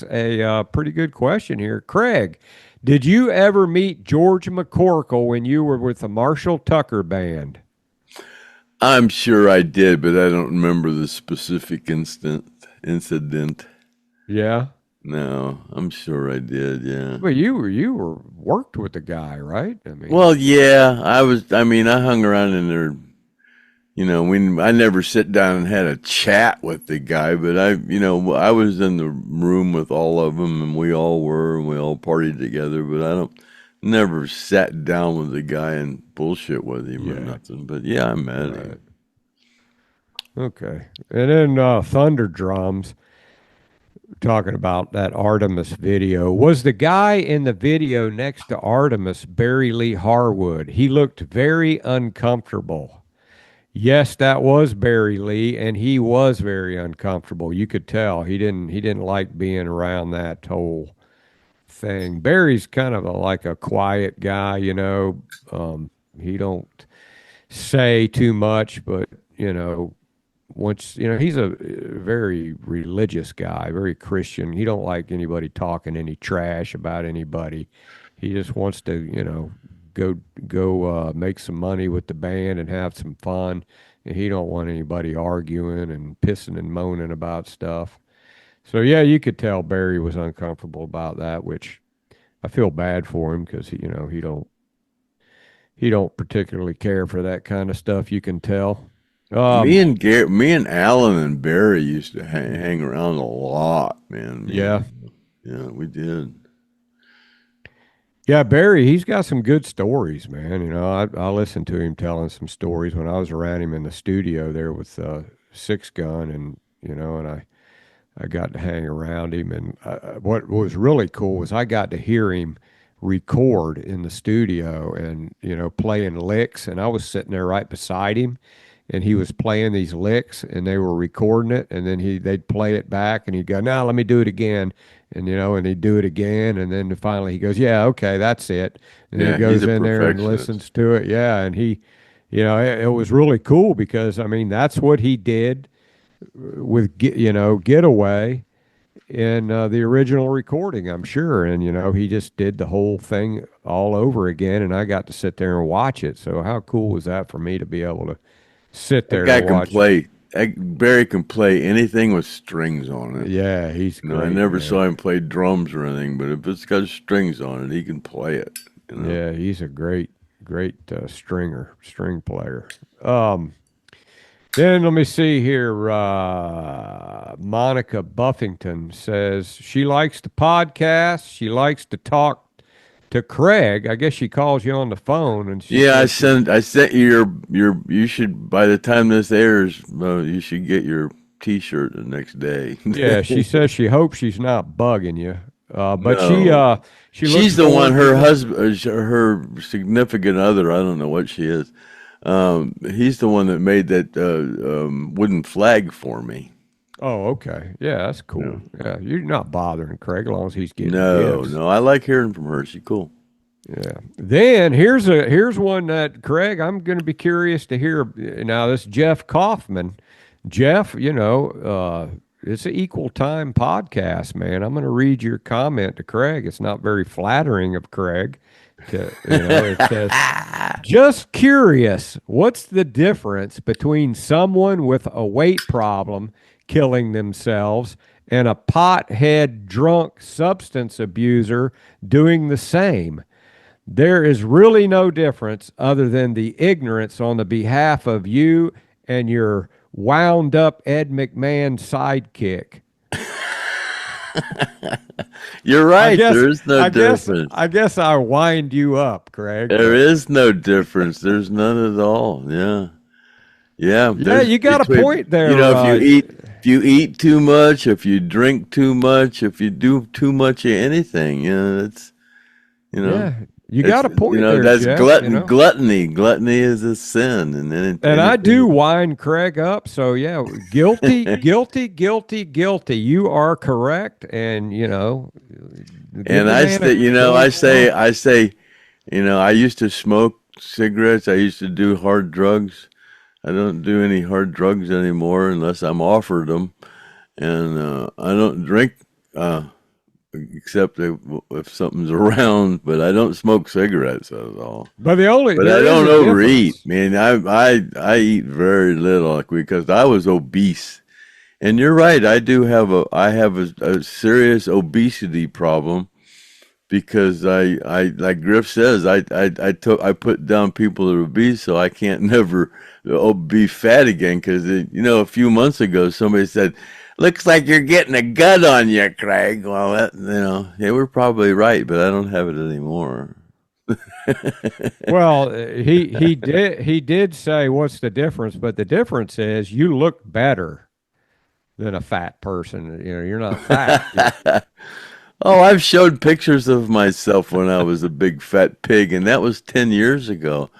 a pretty good question here. Craig, did you ever meet George McCorkle when you were with the Marshall Tucker Band? I'm sure I did, but I don't remember the specific incident. Yeah. No, I'm sure I did. Yeah. Well, you were worked with the guy, right? I mean, Well, yeah, I was. I mean, I hung around in there. I never sit down and had a chat with the guy, but I was in the room with all of them, and we all partied together. But I never sat down with the guy and bullshit with him or nothing. But yeah, I met him. Okay, and then Thunder Drums. Talking about that Artimus video. Was the guy in the video next to Artimus Barry Lee Harwood? He looked very uncomfortable. Yes, that was Barry Lee, and he was very uncomfortable. You could tell he didn't like being around that whole thing. Barry's kind of like a quiet guy, he don't say too much, but once he's a very religious guy, very Christian. He don't like anybody talking any trash about anybody. He just wants to go make some money with the band and have some fun, and he don't want anybody arguing and pissing and moaning about stuff. So yeah, you could tell Barry was uncomfortable about that, which I feel bad for him because he don't particularly care for that kind of stuff. You can tell. Me and Alan and Barry used to hang around a lot, man. Yeah, we did. Yeah, Barry, he's got some good stories, man. I listened to him telling some stories when I was around him in the studio there with Six Gun, and and I got to hang around him. And what was really cool was I got to hear him record in the studio and playing licks, and I was sitting there right beside him. And he was playing these licks, and they were recording it, and then they'd play it back, and he'd go, "Now let me do it again," and and he'd do it again, and then finally he goes, "Yeah, okay, that's it," and then he goes in there and listens to it, and he, it was really cool because I mean that's what he did with Getaway in the original recording, I'm sure, and he just did the whole thing all over again, and I got to sit there and watch it. So how cool was that for me to be able to sit there and watch it? Barry can play anything with strings on it. Yeah, he's great. I never saw him play drums or anything, but if it's got strings on it, he can play it. Yeah, he's a great string player. Then let me see here. Monica Buffington says she likes the podcast. She likes to talk to Craig. I guess she calls you on the phone, and I sent you you should, by the time this airs, you should get your T-shirt the next day. Yeah, she says she hopes she's not bugging you, but no. She's the one. Her to husband, her significant other. I don't know what she is. He's the one that made that wooden flag for me. Oh, okay. Yeah, that's cool. Yeah, you're not bothering Craig as long as he's getting gifts. No, I like hearing from her. She's cool. Yeah. Then here's one that Craig, I'm going to be curious to hear. Now, this Jeff Kaufman. Jeff, it's an equal time podcast, man. I'm going to read your comment to Craig. It's not very flattering of Craig. It says, just curious, what's the difference between someone with a weight problem killing themselves and a pothead drunk substance abuser doing the same? There is really no difference other than the ignorance on the behalf of you and your wound up Ed McMahon sidekick. You're right. There is no difference. I guess I wind you up, Craig. There is no difference. There's none at all. Yeah. Yeah. You got a point there. If you eat too much, if you drink too much, if you do too much of anything, it's Yeah. You got a point there, that's Jeff, gluttony. Gluttony is a sin, and I do wind Craig up. So yeah, guilty, guilty, guilty, guilty. You are correct, and And I say, I used to smoke cigarettes. I used to do hard drugs. I don't do any hard drugs anymore unless I'm offered them, and I don't drink except if something's around. But I don't smoke cigarettes at all. But But I there is don't a overeat. difference. Man, I eat very little because I was obese. And you're right. I have a serious obesity problem because I like Griff says I put down people that are obese so I can't never be fat again because a few months ago somebody said looks like you're getting a gut on you, Craig. Well, they were probably right, but I don't have it anymore. Well, he did say what's the difference, but the difference is you look better than a fat person. You're not fat. Oh, I've showed pictures of myself when I was a big fat pig, and that was 10 years ago.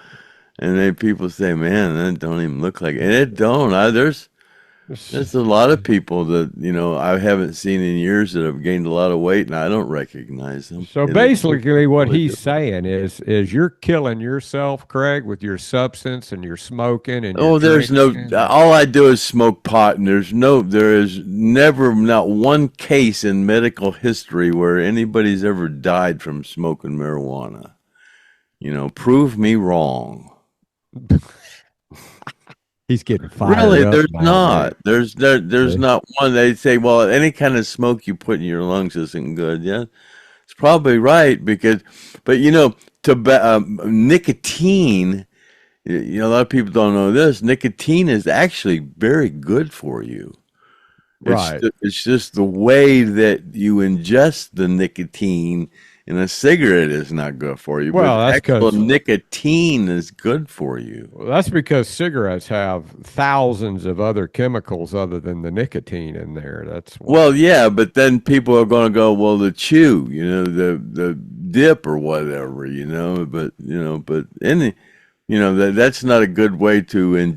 And then people say, "Man, that don't even look like it." And it don't. There's a lot of people that I haven't seen in years that have gained a lot of weight, and I don't recognize them. So And they look basically, what totally he's different. saying is you're killing yourself, Craig, with your substance and your smoking and your Oh, there's no. drinking. All I do is smoke pot, and there is never, not one case in medical history where anybody's ever died from smoking marijuana. Prove me wrong. He's getting fired Really, up there's now, man. not. There's not one. They say, well, any kind of smoke you put in your lungs isn't good. Yeah, it's probably right but nicotine. A lot of people don't know this. Nicotine is actually very good for you. Right. It's just the way that you ingest the nicotine in a cigarette is not good for you, but Well, that's actual because nicotine is good for you. cigarettes have thousands of other chemicals other than the nicotine in there. That's why. Well, yeah, but then people are going to go, well, the chew, the dip or whatever, but that's not a good way to.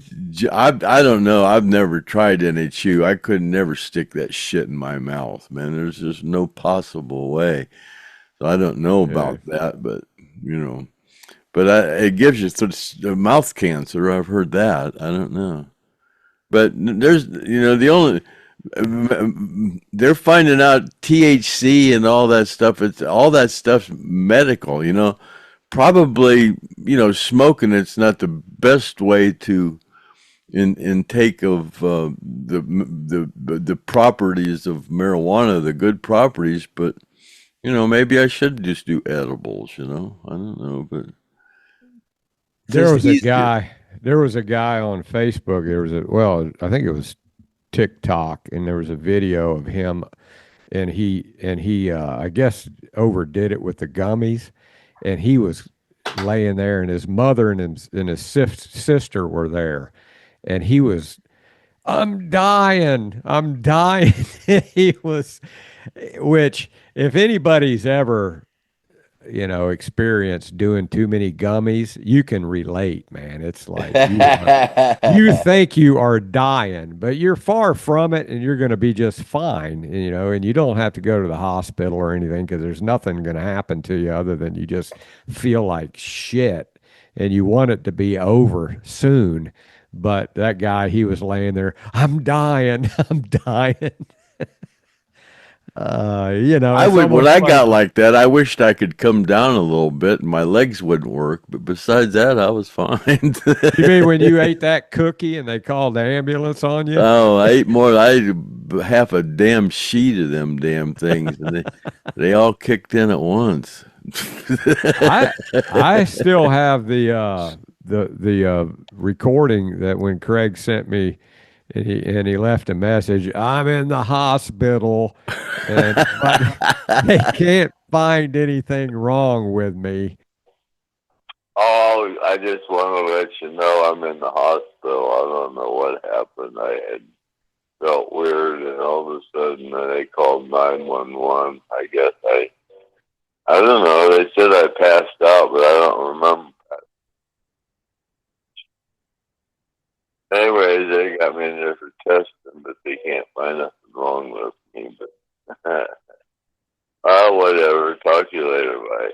I don't know. I've never tried any chew. I could never stick that shit in my mouth, man. There's just no possible way. So I don't know Yeah. about that, but it gives you mouth cancer. I've heard that. I don't know, but there's the only they're finding out THC and all that stuff. It's all that stuff's medical. Probably smoking. It's not the best way to intake of the properties of marijuana, the good properties, but. Maybe I should just do edibles, I don't know, but it's There just was a easier. guy. There was a guy on Facebook. I think it was TikTok, and there was a video of him, and he I guess overdid it with the gummies, and he was laying there, and his mother and his sister were there, and he was, I'm dying, I'm dying. He was, which if anybody's ever experienced doing too many gummies, you can relate, man. It's like you think you are dying, but you're far from it, and you're going to be just fine, and you don't have to go to the hospital or anything because there's nothing going to happen to you other than you just feel like shit and you want it to be over soon. But that guy, he was laying there, I'm dying, I'm dying. I It's would when almost I like, got like that. I wished I could come down a little bit and my legs wouldn't work, but besides that, I was fine. you mean when you ate that cookie and they called the ambulance on you? Oh, I ate more. I ate half a damn sheet of them damn things, and they all kicked in at once. I still have the recording that when Craig sent me, and he left a message. I'm in the hospital, but they can't find anything wrong with me. Oh, I just want to let you know I'm in the hospital. I don't know what happened. I had felt weird, and all of a sudden they called 911. I don't know. They said I passed out, but I don't remember. Anyways, they got me in there for testing, but they can't find nothing wrong with me. But whatever. Talk to you later. Bye.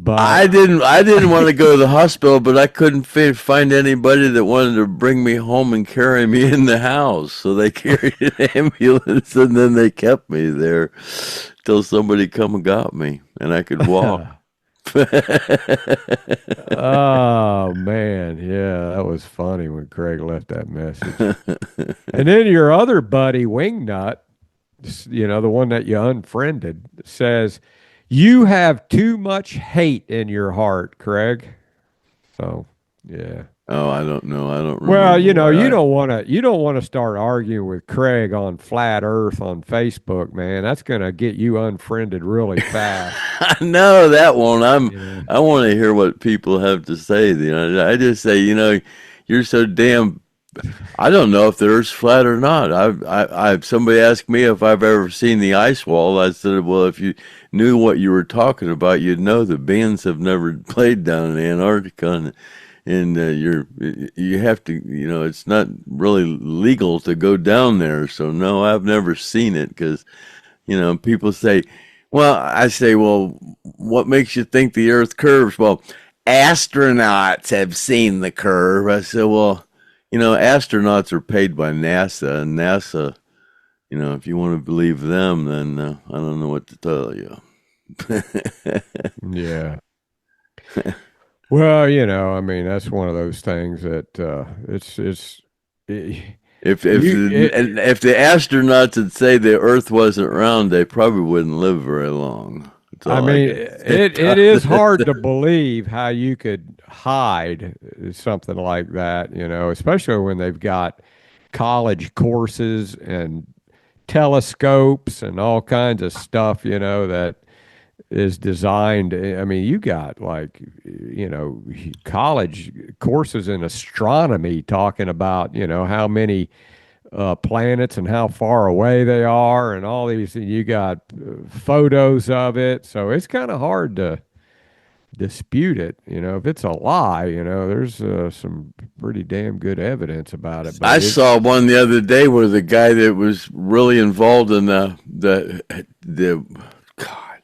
But I didn't want to go to the hospital, but I couldn't find anybody that wanted to bring me home and carry me in the house. So they carried an ambulance, and then they kept me there till somebody come and got me, and I could walk. Oh man, yeah, that was funny when Craig left that message. And then your other buddy, Wingnut, the one that you unfriended, says you have too much hate in your heart, Craig. So, yeah. Oh, I don't know. I don't remember. Well, you don't want to start arguing with Craig on Flat Earth on Facebook, man. That's going to get you unfriended really fast. No, that won't. I want to hear what people have to say. I just say, you're so damn. I don't know if the Earth's flat or not. I somebody asked me if I've ever seen the ice wall. I said, well, if you knew what you were talking about, you'd know the bands have never played down in Antarctica, and you have to, it's not really legal to go down there. So no, I've never seen it because, people say, well, I say, well, what makes you think the Earth curves? Well, astronauts have seen the curve. I said, well, astronauts are paid by NASA, and NASA, if you want to believe them, then I don't know what to tell you. Yeah. Well, I mean, that's one of those things that If the astronauts had say the Earth wasn't round, they probably wouldn't live very long. I mean, it is hard to believe how you could hide something like that, especially when they've got college courses and telescopes and all kinds of stuff, that is designed. I mean, you got college courses in astronomy talking about, how many planets and how far away they are and all these. You got photos of it. So it's kind of hard to dispute it. If it's a lie, there's some pretty damn good evidence about it. But I saw one the other day where the guy that was really involved in the God,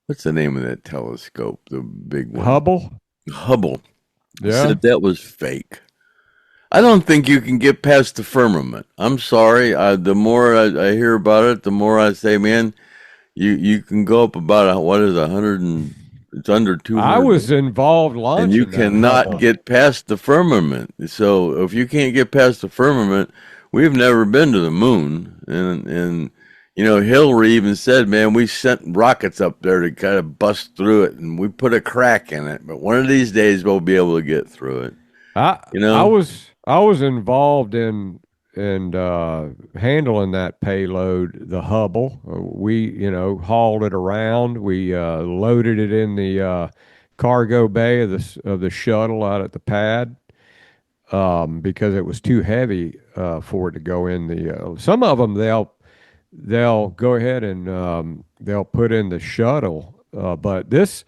what's the name of that telescope? The big one. Hubble. Yeah. Said that was fake. I don't think you can get past the firmament. I'm sorry. The more I hear about it, the more I say, man, you can go up about 100 and it's under 200. I was involved launching, and you cannot get past the firmament. So if you can't get past the firmament, we've never been to the moon. And Hillary even said, man, we sent rockets up there to kind of bust through it, and we put a crack in it. But one of these days we'll be able to get through it. I was involved in handling that payload, the Hubble. We, hauled it around. We loaded it in the cargo bay of the shuttle out at the pad because it was too heavy for it to go in the. Some of them they'll go ahead and they'll put in the shuttle, but this,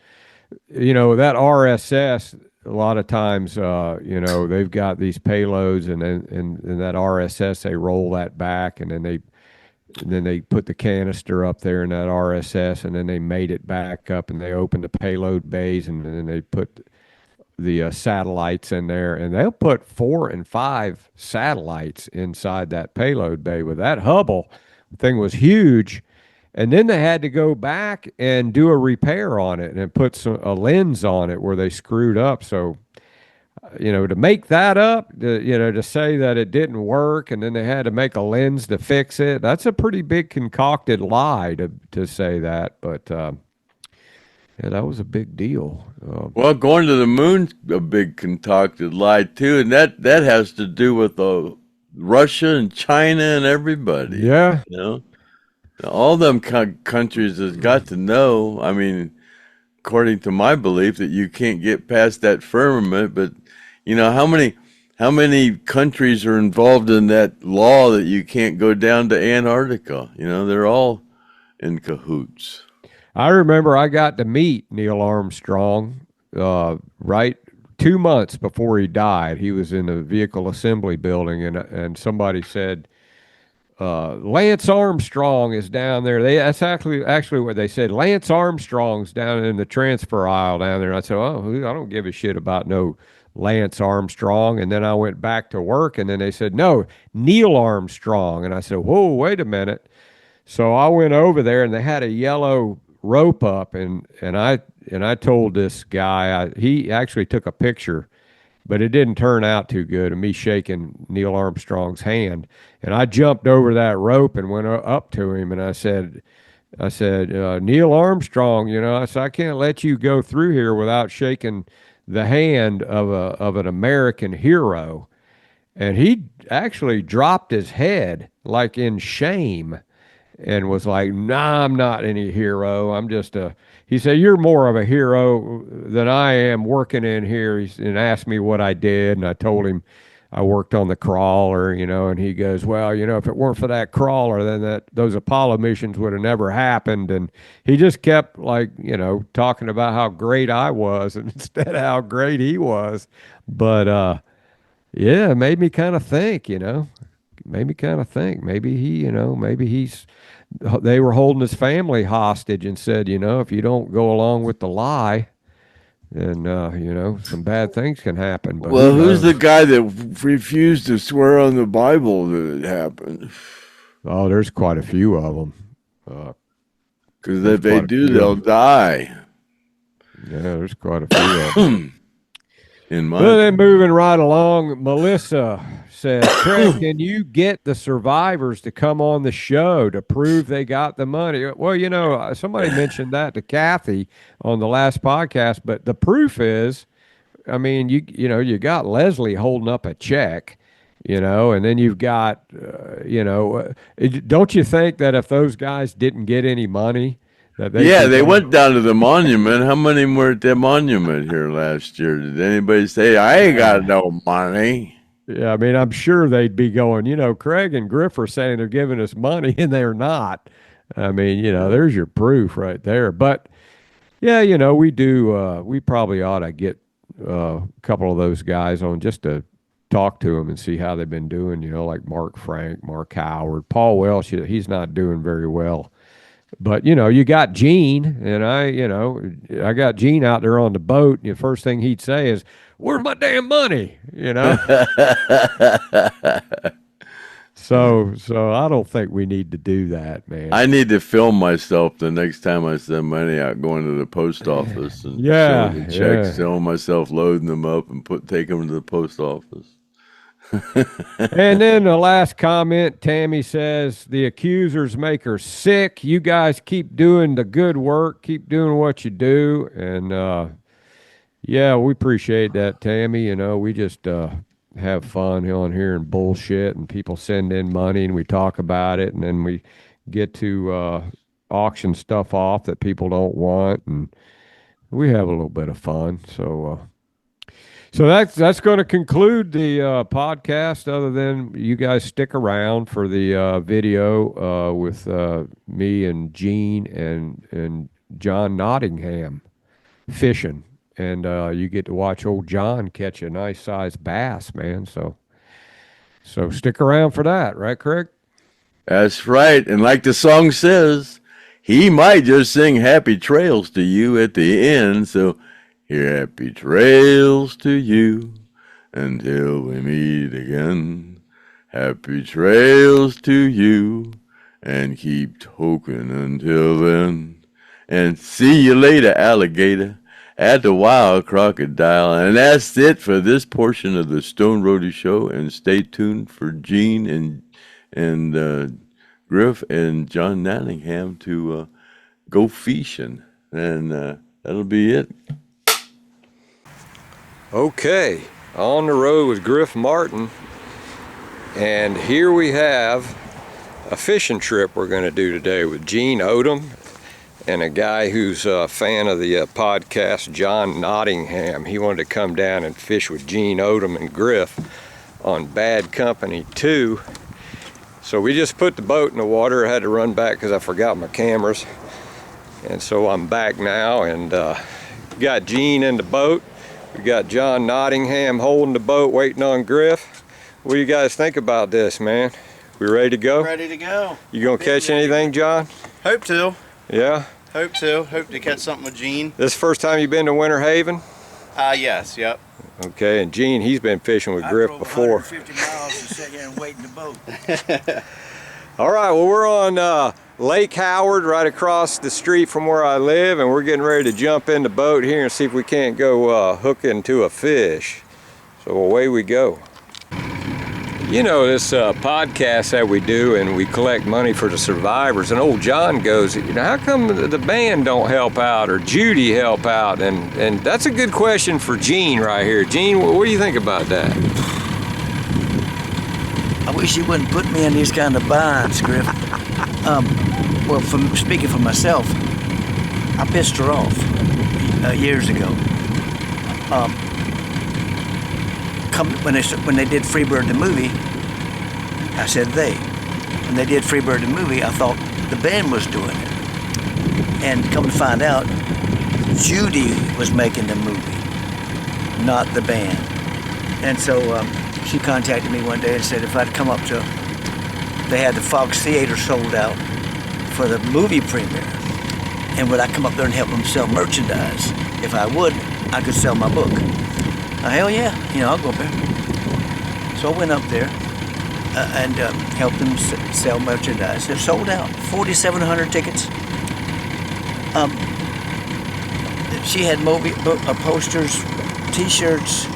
that RSS. A lot of times, they've got these payloads, and then in that RSS they roll that back, and then they put the canister up there in that RSS, and then they mate it back up, and they open the payload bays, and then they put the satellites in there, and they'll put 4 and 5 satellites inside that payload bay. With that Hubble, the thing was huge. And then they had to go back and do a repair on it and put a lens on it where they screwed up. So, to make that up, to say that it didn't work, and then they had to make a lens to fix it, that's a pretty big concocted lie to say that. But, yeah, that was a big deal. Well, going to the moon's a big concocted lie, too. And that has to do with Russia and China and everybody. Yeah. All them countries has got to know, I mean, according to my belief, that you can't get past that firmament. But, how many countries are involved in that law that you can't go down to Antarctica? They're all in cahoots. I remember I got to meet Neil Armstrong right 2 months before he died. He was in a vehicle assembly building, and somebody said, Lance Armstrong is down there. That's actually what they said. Lance Armstrong's down in the transfer aisle down there. And I said, oh, I don't give a shit about no Lance Armstrong. And then I went back to work, and then they said, no, Neil Armstrong. And I said, whoa, wait a minute. So I went over there, and they had a yellow rope up, and I told this guy, he actually took a picture, but it didn't turn out too good of me shaking Neil Armstrong's hand. And I jumped over that rope and went up to him, and I said, Neil Armstrong, I said, I can't let you go through here without shaking the hand of an American hero. And he actually dropped his head like in shame and was like, nah, I'm not any hero. I'm just he said, you're more of a hero than I am working in here. And asked me what I did. And I told him I worked on the crawler, and he goes, well, if it weren't for that crawler, then those Apollo missions would have never happened. And he just kept talking about how great I was instead of how great he was. But, yeah, it made me kind of think, maybe they were holding his family hostage and said, if you don't go along with the lie, then, some bad things can happen. But well, who's the guy that refused to swear on the Bible that it happened? Oh, there's quite a few of them. Because if they do, they'll die. Yeah, there's quite a few of them. Well, then moving right along, Melissa said, Craig, can you get the survivors to come on the show to prove they got the money? Well, somebody mentioned that to Kathy on the last podcast, but the proof is, I mean, you got Leslie holding up a check, and then you've got, don't you think that if those guys didn't get any money, they went down to the monument. How many were at the monument here last year? Did anybody say, I ain't got no money? Yeah, I mean, I'm sure they'd be going, Craig and Griff are saying they're giving us money, and they're not. I mean, there's your proof right there. But, yeah, we do, we probably ought to get a couple of those guys on just to talk to them and see how they've been doing, like Mark Frank, Mark Howard, Paul Welsh. He's not doing very well. But, you got Gene, and I got Gene out there on the boat, and the first thing he'd say is, where's my damn money? So I don't think we need to do that, man. I need to film myself the next time I send money out going to the post office and showing the checks, film myself loading them up and take them to the post office. And then the last comment, Tammy says, the accusers make her sick. You guys keep doing the good work. Keep doing what you do. And, yeah, we appreciate that, Tammy. We just have fun on here and bullshit, and people send in money, and we talk about it, and then we get to auction stuff off that people don't want, and we have a little bit of fun. So that's going to conclude the podcast, other than you guys stick around for the video with me and Gene and John Nottingham fishing. And you get to watch old John catch a nice sized bass, man. So stick around for that, right, Craig? That's right. And like the song says, he might just sing happy trails to you at the end. So here, happy trails to you until we meet again. Happy trails to you and keep toking until then. And see you later, alligator, at the wild crocodile. And that's it for this portion of the Stone Roadie Show. And stay tuned for Gene and Griff and John Nottingham to go fishing. And that'll be it. Okay, on the road with Griff Martin, and here we have a fishing trip we're going to do today with Gene Odom and a guy who's a fan of the podcast, John Nottingham. He wanted to come down and fish with Gene Odom and Griff on Bad Company 2. So we just put the boat in the water. I had to run back because I forgot my cameras, and so I'm back now, and got Gene in the boat. We got John Nottingham holding the boat, waiting on Griff. What do you guys think about this, man? We ready to go? Ready to go. You gonna catch anything, John? Hope to. Yeah? Hope to. Hope to catch something with Gene. This the first time you've been to Winter Haven? Yes, yep. Okay, and Gene, he's been fishing with Griff before. 150 miles to sit here and wait in the boat. All right, well, we're on Lake Howard, right across the street from where I live, and we're getting ready to jump in the boat here and see if we can't go hook into a fish. So away we go. You know, this podcast that we do, and we collect money for the survivors, and old John goes, you know, how come the band don't help out or Judy help out? And that's a good question for Gene right here. Gene, what do you think about that? I wish you wouldn't put me in these kind of binds, Griff. Well, speaking for myself, I pissed her off years ago. When they did Freebird the movie, I said they. When they did Freebird the movie, I thought the band was doing it. And come to find out, Judy was making the movie, not the band. And so she contacted me one day and said if I'd come up to, they had the Fox Theater sold out for the movie premiere. And would I come up there and help them sell merchandise? If I would, I could sell my book. Hell yeah, I'll go up there. So I went up there and helped them sell merchandise. They're sold out, 4,700 tickets. She had posters, T-shirts,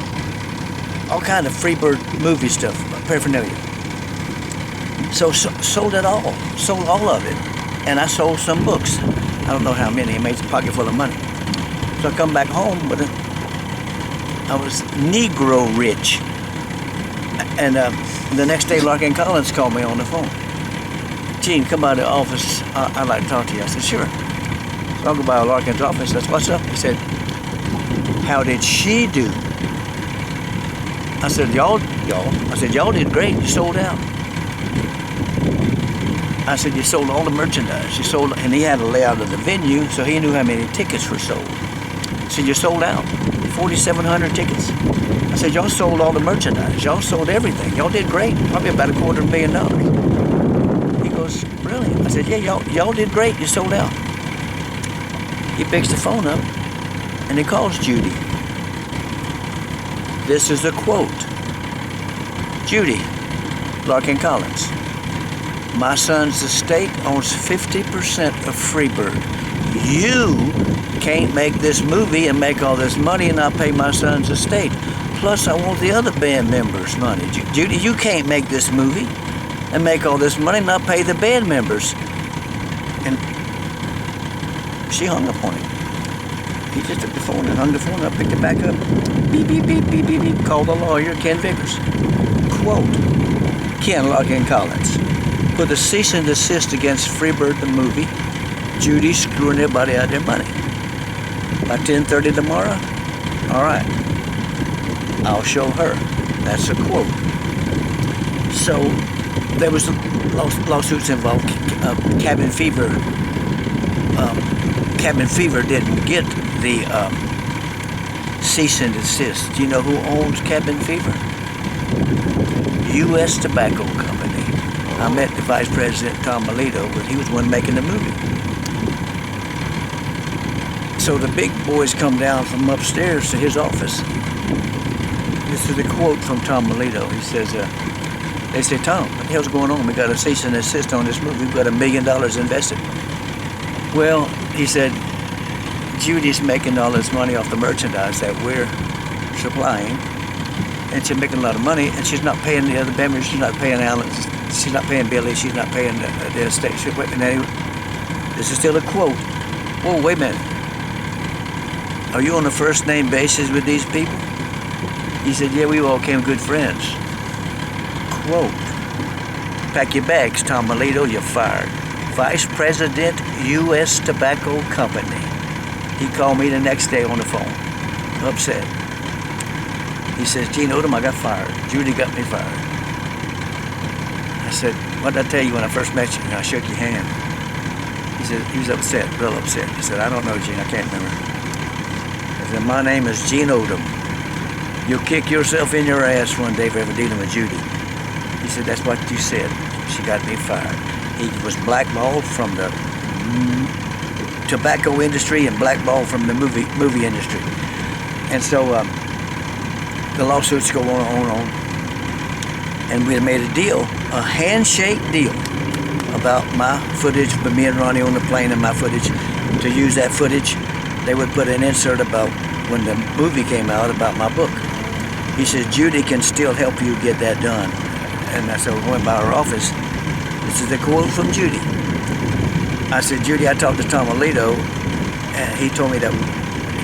all kind of Freebird movie stuff, paraphernalia. So sold it all, sold all of it. And I sold some books. I don't know how many, I made a pocket full of money. So I come back home with I was Negro rich. And the next day, Larkin Collins called me on the phone. Gene, come by the office. I'd like to talk to you. I said, sure. So I'll go by Larkin's office. That's what's up. He said, how did she do? I said, y'all did great. You sold out. I said, you sold all the merchandise. You sold, and he had a layout of the venue, so he knew how many tickets were sold. I said, you sold out. 4,700 tickets. I said, y'all sold all the merchandise. Y'all sold everything. Y'all did great. Probably about $250,000. He goes, really? I said, yeah, y'all did great. You sold out. He picks the phone up and he calls Judy. This is a quote. Judy, Larkin Collins. My son's estate owns 50% of Freebird. You can't make this movie and make all this money and not pay my son's estate. Plus, I want the other band members' money. Judy, you can't make this movie and make all this money and not pay the band members. And she hung up on him. He just took the phone and hung the phone up, picked it back up. Beep, beep, beep, beep, beep, beep. Called the lawyer, Ken Vickers. Quote, Ken Larkin Collins. Put a cease and desist against Freebird the movie. Judy screwing everybody out of their money. By 10:30 tomorrow? All right. I'll show her. That's a quote. So there was lawsuits involved. Cabin Fever. Cabin Fever didn't get the cease and desist. Do you know who owns Cabin Fever? U.S. Tobacco Company. I met the Vice President, Tom Melito, but he was the one making the movie. So the big boys come down from upstairs to his office. This is a quote from Tom Melito. He says, they say, Tom, what the hell's going on? We got a cease and desist on this movie. We've got $1 million invested. Well, he said, Judy's making all this money off the merchandise that we're supplying. And she's making a lot of money, and she's not paying the other members. She's not paying Alan. She's not paying Billy. She's not paying the estate. This is still a quote. Whoa, wait a minute. Are you on a first name basis with these people? He said, yeah, we all became good friends. Quote, pack your bags, Tom Melito, you're fired. Vice President, U.S. Tobacco Company. He called me the next day on the phone, upset. He says, Gene Odom, I got fired. Judy got me fired. I said, what did I tell you when I first met you? And I shook your hand. He said, he was upset, real upset. He said, I don't know, Gene, I can't remember. I said, my name is Gene Odom. You'll kick yourself in your ass one day for ever dealing with Judy. He He said, that's what you said. She got me fired. He was blackballed from the tobacco industry and blackballed from the movie industry. And so the lawsuits go on. And we made a deal, a handshake deal, about my footage, but me and Ronnie on the plane and my footage. To use that footage, they would put an insert about when the movie came out about my book. He says, Judy can still help you get that done. And I said, we went by her office. This is the quote from Judy. I said, Judy, I talked to Tom Alito, and he told me that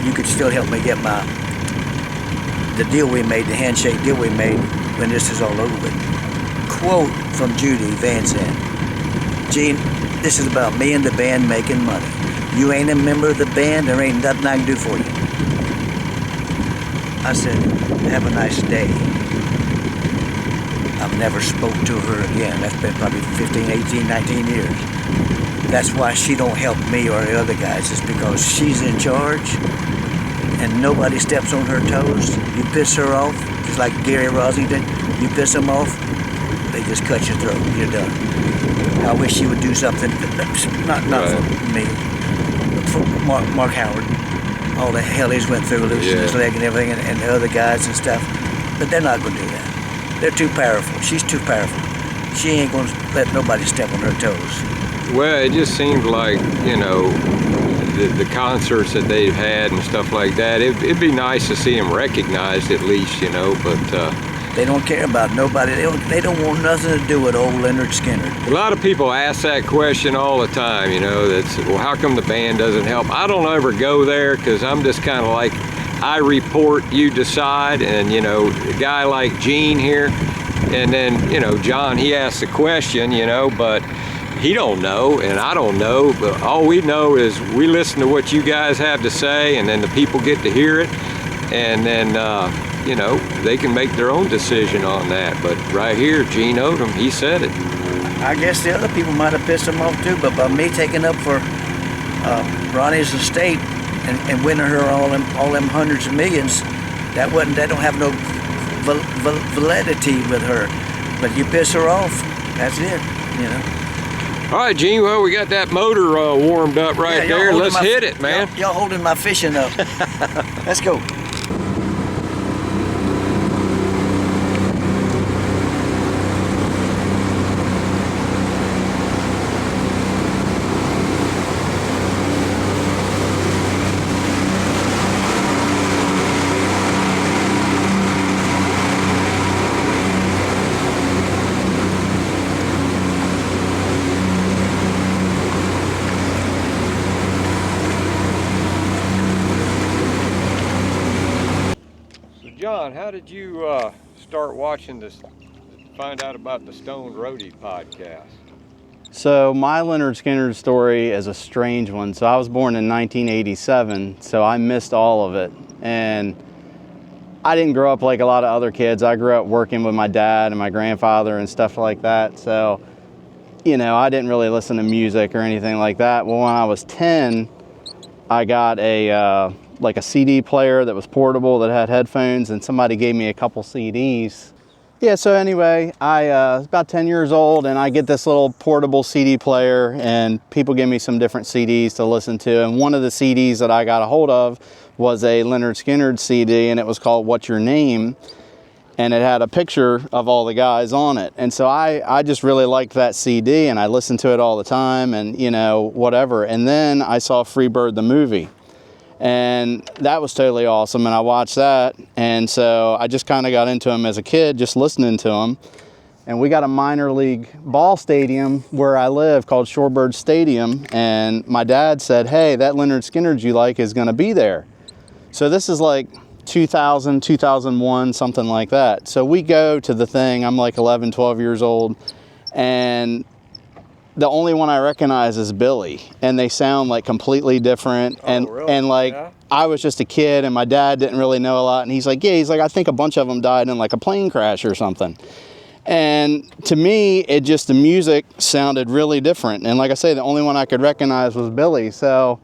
you could still help me get the deal we made, the handshake deal we made when this is all over with. Quote from Judy Van Zandt. Gene, this is about me and the band making money. You ain't a member of the band, there ain't nothing I can do for you. I said, have a nice day. I've never spoke to her again. That's been probably 15, 18, 19 years. That's why she don't help me or the other guys. It's because she's in charge and nobody steps on her toes. You piss her off, just like Gary Rosington. You piss them off, they just cut your throat. You're done. I wish she would do something, not for me, but for Mark Howard. All the hell he's went through, losing his leg and everything, and the other guys and stuff. But they're not going to do that. They're too powerful. She's too powerful. She ain't going to let nobody step on her toes. Well, it just seemed like, you know, the concerts that they've had and stuff like that, it'd be nice to see them recognized at least, you know, but... They don't care about nobody. They don't want nothing to do with old Lynyrd Skynyrd. A lot of people ask that question all the time, you know, that's, well, how come the band doesn't help? I don't ever go there because I'm just kind of like, I report, you decide, and, you know, a guy like Gene here, and then, you know, John, he asks the question, you know, but he don't know, and I don't know, but all we know is we listen to what you guys have to say, and then the people get to hear it, and then, you know, they can make their own decision on that. But right here, Gene Odom, he said it. I guess the other people might have pissed him off too, but by me taking up for Ronnie's estate and winning her all them hundreds of millions, that don't have no validity with her. But you piss her off, that's it, you know. All right, Gene, well, we got that motor warmed up right there. Let's hit it, man. Y'all holding my fishing up. Let's go. John, how did you start watching this, find out about the Stoned Roadie podcast? So my Lynyrd Skynyrd story is a strange one. So I was born in 1987, so I missed all of it. And I didn't grow up like a lot of other kids. I grew up working with my dad and my grandfather and stuff like that. So, you know, I didn't really listen to music or anything like that. Well, when I was 10, I got a CD player that was portable that had headphones, and somebody gave me a couple CDs. Yeah, so anyway, I was about 10 years old, and I get this little portable CD player, and people give me some different CDs to listen to, and one of the CDs that I got a hold of was a Lynyrd Skynyrd CD, and it was called What's Your Name? And it had a picture of all the guys on it. And so I just really liked that CD, and I listened to it all the time, and, you know, whatever. And then I saw Freebird the movie. And that was totally awesome, and I watched that, and so I just kind of got into him as a kid, just listening to him. And we got a minor league ball stadium where I live called Shorebird Stadium, and my dad said, hey, that Lynyrd Skynyrd you like is going to be there. So this is like 2000, 2001, something like that. So we go to the thing, I'm like 11, 12 years old, and the only one I recognize is Billy, and they sound like completely different. And like, yeah. I was just a kid, and my dad didn't really know a lot. And he's like, I think a bunch of them died in like a plane crash or something. And to me, the music sounded really different. And like I say, the only one I could recognize was Billy. So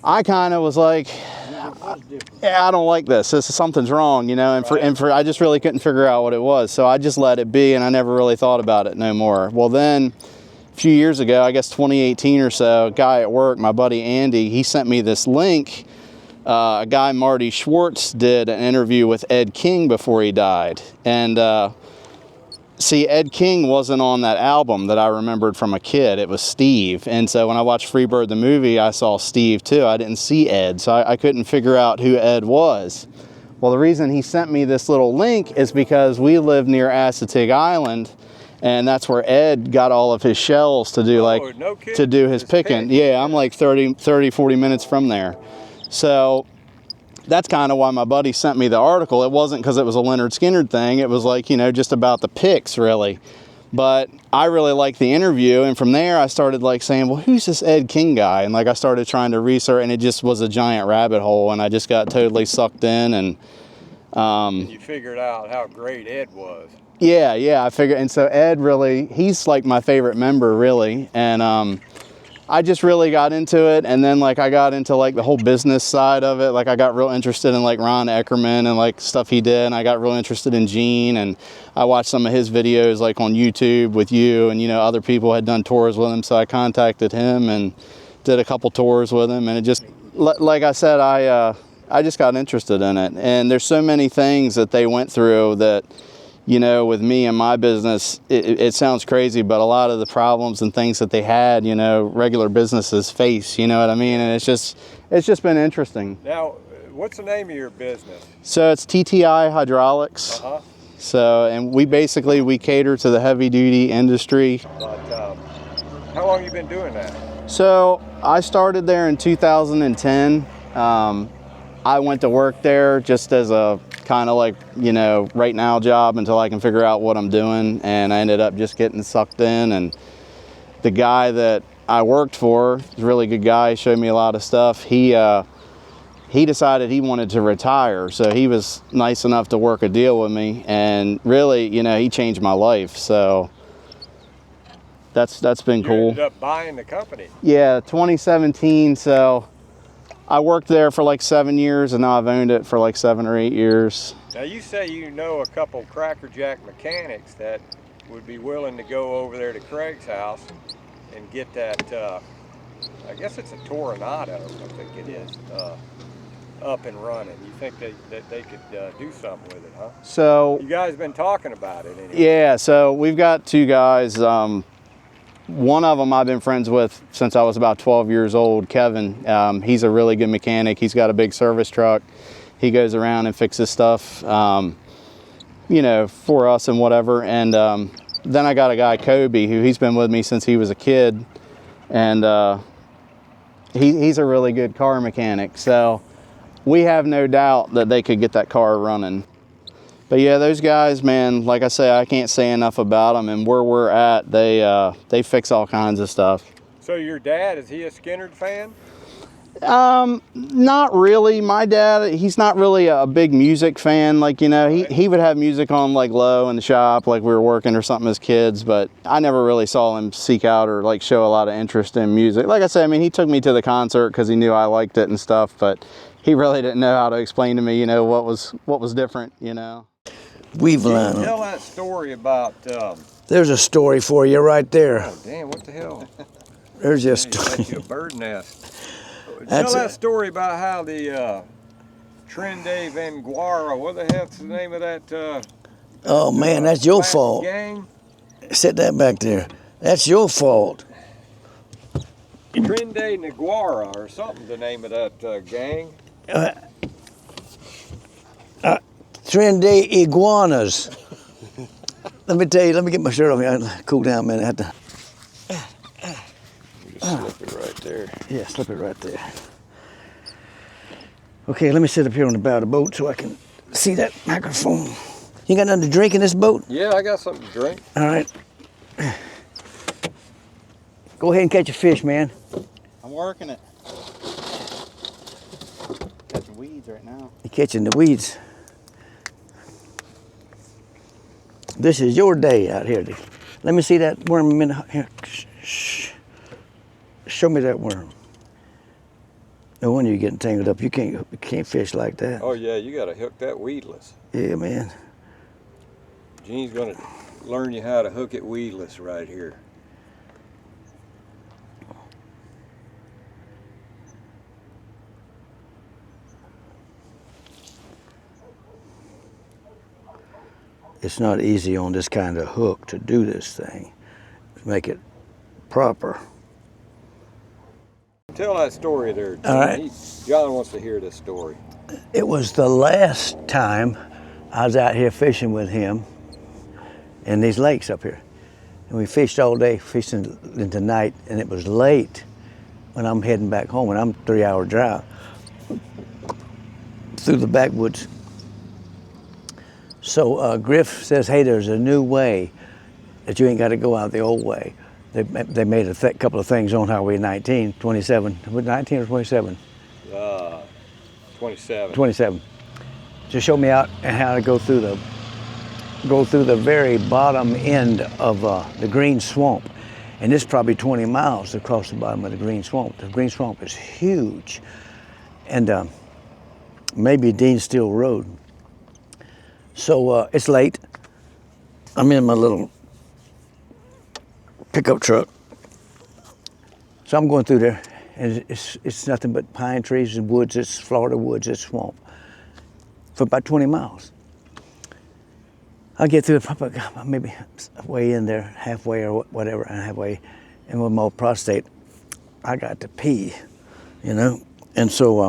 I kind of was like, I don't like this. Something's wrong, you know. And I just really couldn't figure out what it was. So I just let it be, and I never really thought about it no more. Well, then a few years ago, I guess 2018 or so, a guy at work, my buddy Andy, he sent me this link. A guy, Marty Schwartz, did an interview with Ed King before he died. And see, Ed King wasn't on that album that I remembered from a kid. It was Steve. And so when I watched Freebird the movie, I saw Steve too. I didn't see Ed, so I couldn't figure out who Ed was. Well, the reason he sent me this little link is because we live near Assateague Island, and that's where Ed got all of his shells to do to do his picking. Yeah, I'm like 30, 40 minutes from there. So that's kind of why my buddy sent me the article. It wasn't because it was a Lynyrd Skynyrd thing. It was like, you know, just about the picks, really. But I really liked the interview, and from there I started like saying, well, who's this Ed King guy? And like I started trying to research, and it just was a giant rabbit hole, and I just got totally sucked in. And you figured out how great Ed was. Yeah, I figured. And so Ed really, he's like my favorite member, really. And I just really got into it, and then like I got into like the whole business side of it. Like I got real interested in like Ron Eckerman and like stuff he did, and I got real interested in Gene, and I watched some of his videos like on YouTube with you, and you know, other people had done tours with him, so I contacted him and did a couple tours with him, and it just, like I said, I just got interested in it. And there's so many things that they went through that, you know, with me and my business, it sounds crazy, but a lot of the problems and things that they had, you know, regular businesses face, you know what I mean? And it's just been interesting. Now, what's the name of your business? So it's TTI Hydraulics. Uh-huh. So, and we cater to the heavy duty industry. But how long have you been doing that? So I started there in 2010. I went to work there just as a kind of like, you know, right now job until I can figure out what I'm doing, and I ended up just getting sucked in. And the guy that I worked for, was a really good guy, showed me a lot of stuff. He decided he wanted to retire, so he was nice enough to work a deal with me, and really, you know, he changed my life. So that's been cool. You ended up buying the company. Yeah, 2017. So I worked there for like 7 years, and now I've owned it for like 7 or 8 years. Now you say you know a couple crackerjack mechanics that would be willing to go over there to Craig's house and get that, I guess it's a Toronado, I think it is, up and running. You think that they could do something with it, huh? So you guys been talking about it anyway. Yeah, so we've got two guys. One of them I've been friends with since I was about 12 years old, Kevin. He's a really good mechanic. He's got a big service truck. He goes around and fixes stuff, you know, for us and whatever. And then I got a guy, Kobe, he's been with me since he was a kid. And he's a really good car mechanic. So we have no doubt that they could get that car running. But yeah, those guys, man, like I say, I can't say enough about them. And where we're at, they fix all kinds of stuff. So your dad, is he a Skynyrd fan? Not really. My dad, he's not really a big music fan. Like, you know, he would have music on like low in the shop, like we were working or something as kids, but I never really saw him seek out or like show a lot of interest in music. Like I said, I mean, he took me to the concert because he knew I liked it and stuff, but he really didn't know how to explain to me, you know, what was different, you know. We've learned. Tell that story about... There's a story for you right there. Oh, damn, what the hell? There's your story. A bird nest. Tell that story about how the Trende Vanguara, what the hell's the name of that? Oh, man, that's your fault. Gang? Sit that back there. That's your fault. Trende Naguara or something, the name of that gang. Trende Iguanas. Let me tell you, let me get my shirt off here. I'll cool down a minute. I have to. Slip it right there. Yeah, slip it right there. Okay, let me sit up here on the bow of the boat so I can see that microphone. You got nothing to drink in this boat? Yeah, I got something to drink. All right. Go ahead and catch a fish, man. I'm working it. Catching weeds right now. You're catching the weeds. This is your day out here. Let me see that worm in here. Shh. Show me that worm. No wonder you're getting tangled up. You can't fish like that. Oh yeah, you got to hook that weedless. Yeah, man. Gene's gonna learn you how to hook it weedless right here. It's not easy on this kind of hook to do this thing, to make it proper. Tell that story there, Gene. All right. John wants to hear this story. It was the last time I was out here fishing with him in these lakes up here. And we fished all day, fishing into night, and it was late when I'm heading back home, and I'm 3-hour drive through the backwoods. So Griff says, hey, there's a new way that you ain't got to go out the old way. They made a couple of things on Highway 19, 27, 19 or 27? 27. 27. To show me out and how to go through the very bottom end of the green swamp. And this is probably 20 miles across the bottom of the green swamp. The green swamp is huge. And maybe Dean Steele Road. So it's late. I'm in my little pickup truck. So I'm going through there, and it's nothing but pine trees and woods. It's Florida woods, it's swamp. For about 20 miles. I get through probably maybe way in there, halfway or whatever, and halfway, and with my prostate, I got to pee, you know? And so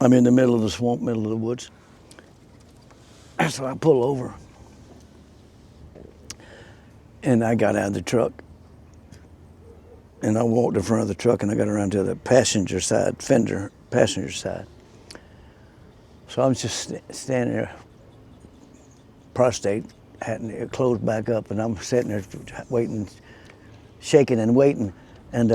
I'm in the middle of the swamp, middle of the woods. And so I pull over. And I got out of the truck. And I walked in front of the truck, and I got around to the passenger side, passenger side. So I'm just standing there, prostate, hadn't it closed back up, and I'm sitting there waiting, shaking and waiting. And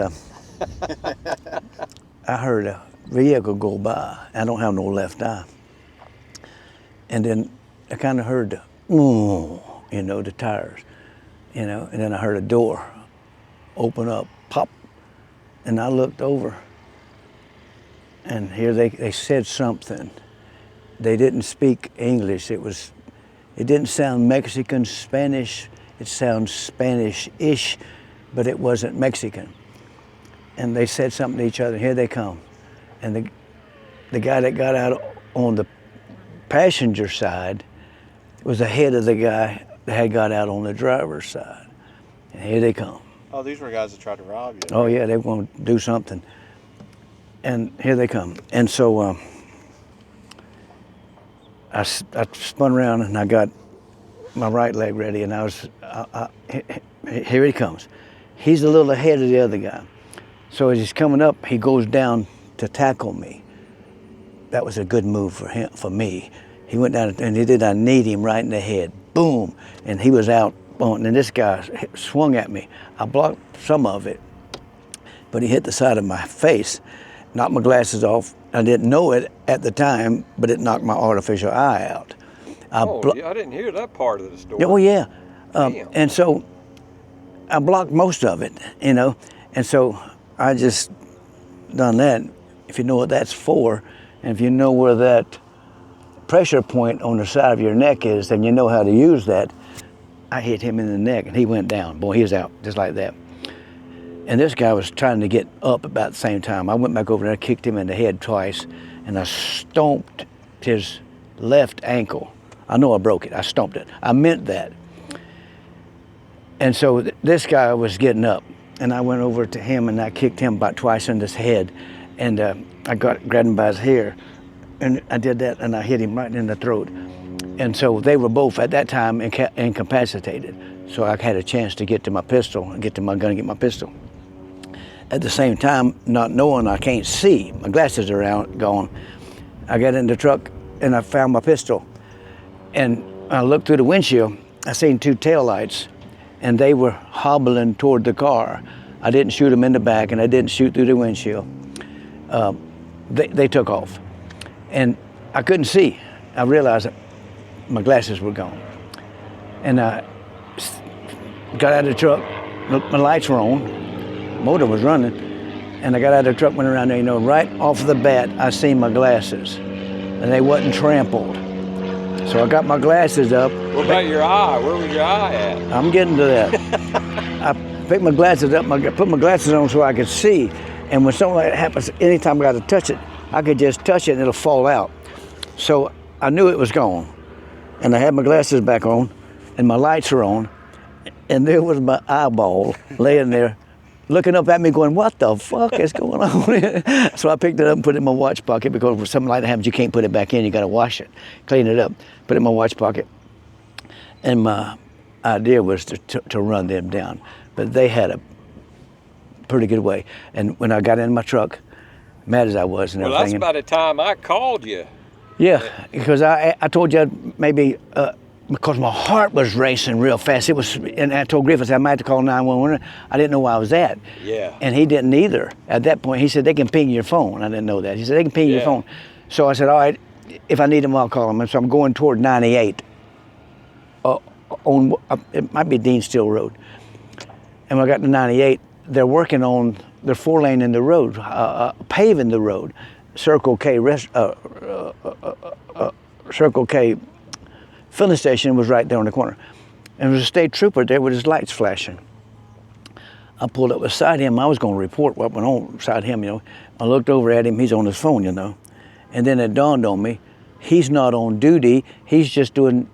I heard a vehicle go by. I don't have no left eye. And then I kind of heard the, you know, the tires, you know, and then I heard a door open up, pop, and I looked over, and here they said something. They didn't speak English. It didn't sound Mexican, Spanish. It sounds Spanish-ish, but it wasn't Mexican. And they said something to each other. Here they come. And the guy that got out on the passenger side was ahead of the guy that had got out on the driver's side. And here they come. Oh, these were guys that tried to rob you. Oh yeah, they want to do something. And here they come. And so I spun around and I got my right leg ready, and here he comes. He's a little ahead of the other guy. So as he's coming up, he goes down to tackle me. That was a good move for me. He went down and he did. I kneed him right in the head. Boom, and he was out. And this guy swung at me. I blocked some of it, but he hit the side of my face, knocked my glasses off. I didn't know it at the time, but it knocked my artificial eye out. I didn't hear that part of the story. Oh yeah, and so I blocked most of it, you know, and so I just done that. If you know what that's for, and if you know where that pressure point on the side of your neck is, then you know how to use that. I hit him in the neck, and he went down. Boy, he was out just like that. And this guy was trying to get up about the same time. I went back over there, kicked him in the head twice, and I stomped his left ankle. I know I broke it. I stomped it. I meant that. And so this guy was getting up, and I went over to him, and I kicked him about twice in his head, and I grabbed him by his hair, and I did that, and I hit him right in the throat. And so they were both at that time incapacitated. So I had a chance to get to my pistol and get to my gun and get my pistol. At the same time, not knowing I can't see, my glasses are out, gone. I got in the truck and I found my pistol. And I looked through the windshield, I seen two taillights, and they were hobbling toward the car. I didn't shoot them in the back, and I didn't shoot through the windshield. They took off. And I couldn't see. I realized that my glasses were gone. And I got out of the truck, my lights were on, motor was running, And I got out of the truck, went around there, you know, right off the bat, I seen my glasses, and they wasn't trampled. So I got my glasses up. What about your eye? Where was your eye at? I'm getting to that. I picked my glasses up, put my glasses on so I could see, and when something like that happens, anytime I got to touch it, I could just touch it and it'll fall out. So I knew it was gone, and I had my glasses back on, and my lights are on, and there was my eyeball laying there, looking up at me going, what the fuck is going on? So I picked it up and put it in my watch pocket, because when something like that happens, you can't put it back in, you gotta wash it, clean it up, put it in my watch pocket. And my idea was to run them down, but they had a pretty good way. And when I got in my truck, mad as I was and everything. Well, that's about the time I called you. Yeah, because I told you maybe, because my heart was racing real fast. It was, and I told Griff, I said, I might have to call 911. I didn't know where I was at. Yeah. And he didn't either. At that point, he said, they can ping your phone. I didn't know that. He said, they can ping your phone. So I said, all right, if I need them, I'll call them. And so I'm going toward 98. It might be Dean Steele Road. And when I got to 98, they're working on, they're 4-laning the road, paving the road. Circle K filling station was right there on the corner. And there was a state trooper there with his lights flashing. I pulled up beside him. I was going to report what went on beside him, you know. I looked over at him. He's on his phone, you know. And then it dawned on me, he's not on duty. He's just doing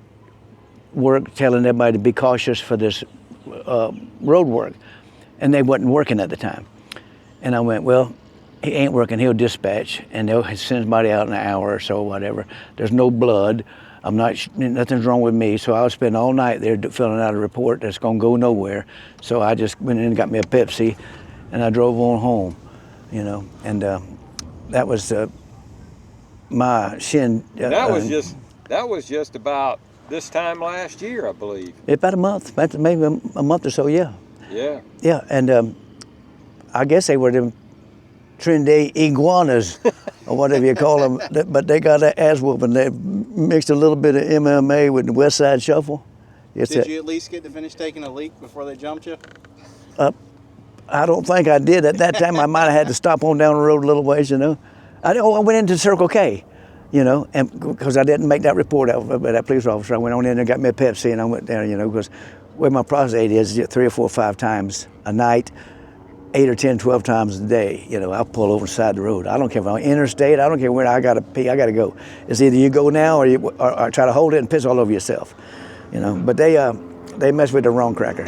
work, telling everybody to be cautious for this road work. And they wasn't working at the time. And I went, well, he ain't working. He'll dispatch, and they'll send somebody out in an hour or so, whatever. There's no blood. Nothing's wrong with me. So I'll spend all night there filling out a report that's gonna go nowhere. So I just went in and got me a Pepsi, and I drove on home, you know. And that was my shin. That was just about this time last year, I believe. About a month, maybe a month or so, yeah. Yeah. Yeah, and I guess they were them Trinidad iguanas, or whatever you call them, but they got an ass whooping. They mixed a little bit of MMA with the West Side Shuffle. Did you at least get to finish taking a leak before they jumped you? I don't think I did. At that time, I might have had to stop on down the road a little ways, you know. I went into Circle K, you know, and because I didn't make that report out by that police officer. I went on in and got me a Pepsi, and I went down, you know, because where my prostate is 3 or 4 or 5 times a night, 8 or 10, 12 times a day. You know, I'll pull over the side of the road. I don't care if I'm interstate. I don't care where I got to pee. I got to go. It's either you go now or or try to hold it and piss all over yourself. You know, but they mess with the wrong cracker.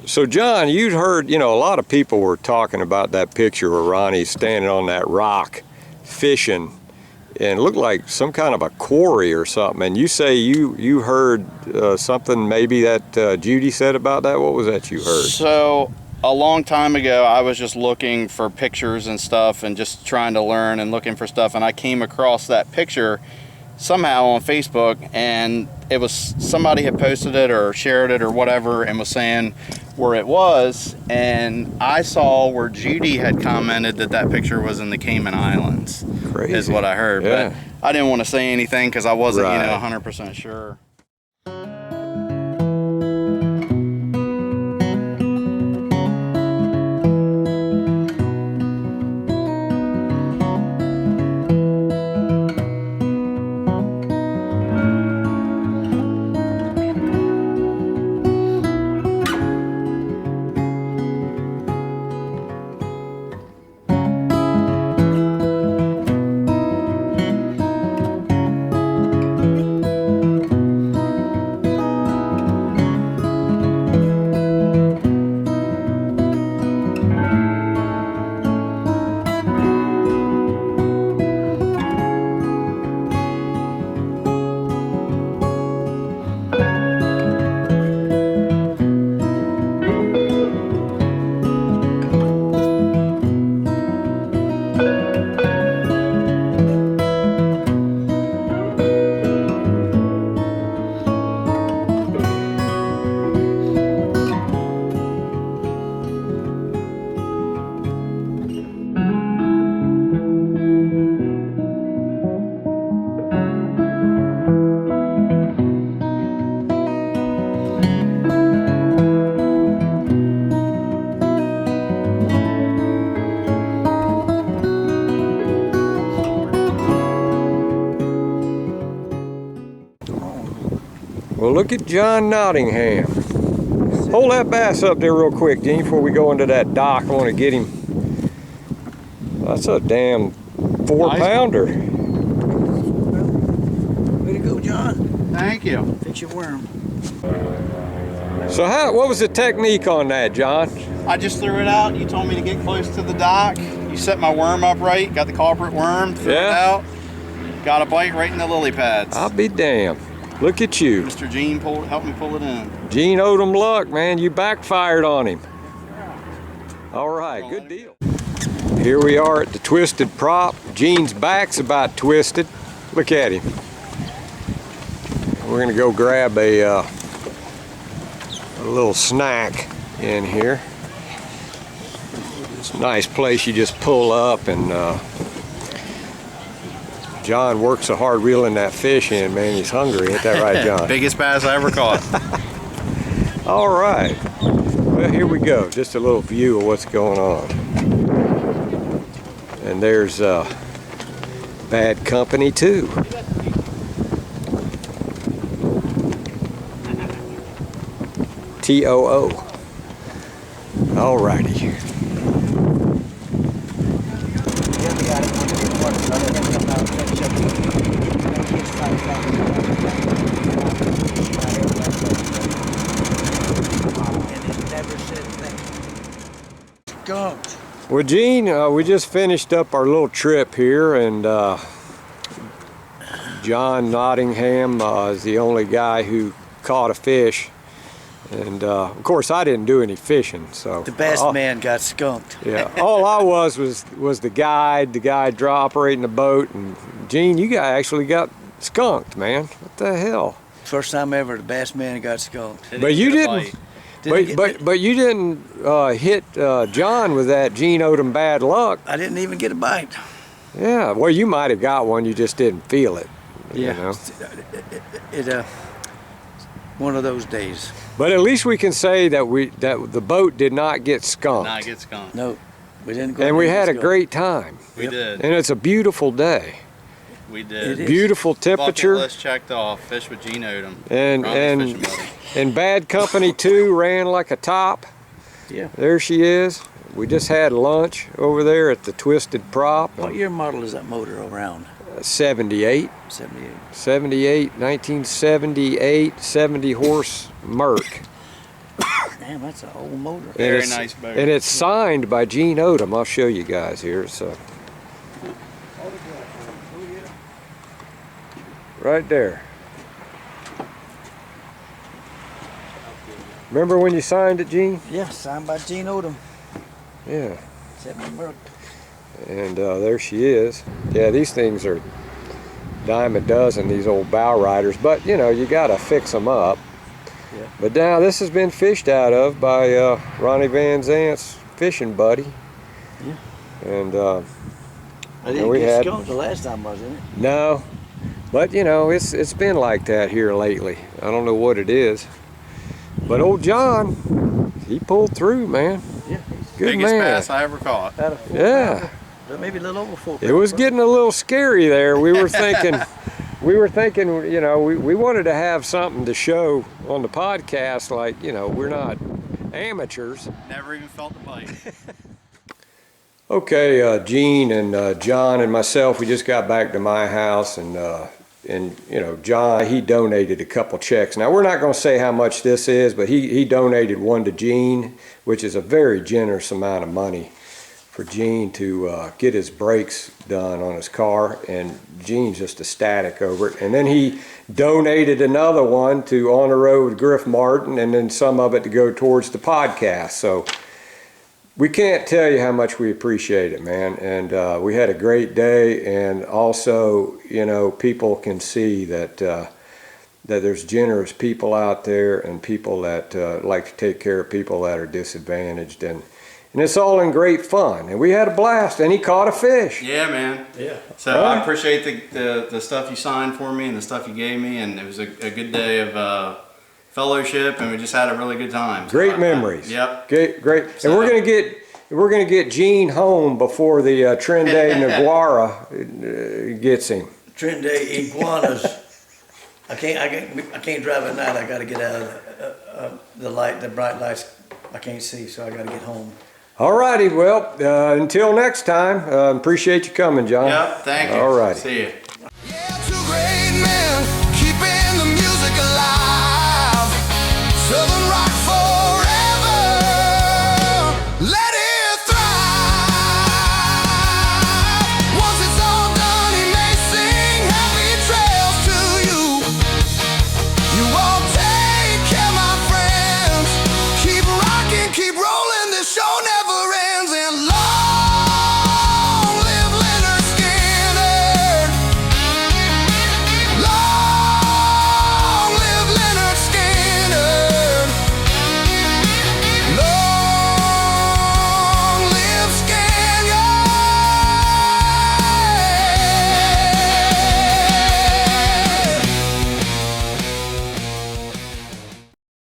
So John, you'd heard, you know, a lot of people were talking about that picture where Ronnie's standing on that rock fishing, and it looked like some kind of a quarry or something. And you say you heard something maybe that Judy said about that. What was that you heard? So a long time ago, I was just looking for pictures and stuff and just trying to learn and looking for stuff. And I came across that picture somehow on Facebook, and it was somebody had posted it or shared it or whatever and was saying where it was, and I saw where Judy had commented that picture was in the Cayman Islands. Crazy. Is what I heard. Yeah. But I didn't want to say anything because I wasn't, Right. 100% sure. Well, look at John Nottingham. Hold that bass up there real quick, Gene, before we go into that dock. I want to get him. That's a damn 4-pounder. Way to go, John. Thank you. Fix your worm. So what was the technique on that, John? I just threw it out. You told me to get close to the dock. You set my worm up right. Got the culprit worm. Threw it out. Got a bite right in the lily pads. I'll be damned. Look at you. Mr. Gene helped me pull it in. Gene Odom luck, man. You backfired on him. All right, good deal. Here we are at the twisted prop. Gene's back's about twisted. Look at him. We're gonna go grab a little snack in here. It's a nice place. You just pull up and John works so hard reeling that fish in, man. He's hungry. Ain't that right, John? Biggest bass I ever caught. All right. Well, here we go. Just a little view of what's going on. And there's Bad Company, too. TOO. All righty. Well, Gene, we just finished up our little trip here, and John Nottingham is the only guy who caught a fish. And of course, I didn't do any fishing, so The best man got skunked. yeah, all I was the guide, operating the boat, and Gene, you guys actually got skunked, man. What the hell? First time ever the bass man got skunked. But you didn't. But you didn't hit John with that Gene Odom bad luck. I didn't even get a bite. Yeah, well, you might have got one. You just didn't feel it. Yeah. You know? It one of those days. But at least we can say that the boat did not get skunked. Not get skunked. No, we didn't go. And we had a great time. We did. And it's a beautiful day. We did. It is. Beautiful temperature. Bucket list checked off. Fish with Gene Odom. And Bad Company too ran like a top. Yeah. There she is. We just had lunch over there at the Twisted Prop. What year model is that motor around? 78. 78. 78, 1978, 70 horse Merc. Damn, that's an old motor. Very nice boat. And it's signed by Gene Odom. I'll show you guys here. So, right there. Remember when you signed it, Gene? Yeah, signed by Gene Odom. Yeah. 70 Merc. And there she is. Yeah, these things are dime a dozen, these old bow riders, but you know, you gotta fix them up. Yeah. But now this has been fished out of by Ronnie Van Zant's fishing buddy. Yeah. And I didn't get skunked the last time, wasn't it? No, but you know, it's been like that here lately. I don't know what it is. But old John, he pulled through, man. Yeah. Good Biggest man. bass I ever caught. Yeah. Maybe a little over 4 It was getting a little scary there. We were thinking, you know, we wanted to have something to show on the podcast, like, you know, we're not amateurs. Never even felt the bite. Okay, Gene and John and myself, we just got back to my house, and you know, John, he donated a couple checks. Now, we're not going to say how much this is, but he donated one to Gene, which is a very generous amount of money for Gene to get his brakes done on his car, and Gene's just ecstatic over it. And then he donated another one to On the Road with Griff Martin, and then some of it to go towards the podcast. So we can't tell you how much we appreciate it, man. And we had a great day, and also, you know, people can see that that there's generous people out there, and people that like to take care of people that are disadvantaged, and it's all in great fun. And we had a blast, and he caught a fish. Yeah, man. Yeah. So I appreciate the stuff you signed for me and the stuff you gave me, and it was a good day of fellowship, and we just had a really good time. Great memories. Yep. Great. And we're gonna get Gene home before the Trende Naguara gets him. Trende iguanas. I can't drive at night. I got to get out of the bright lights. I can't see, so I got to get home. All righty. Well, until next time, appreciate you coming, John. Yep, thank you. All righty. See you. Yeah, too great.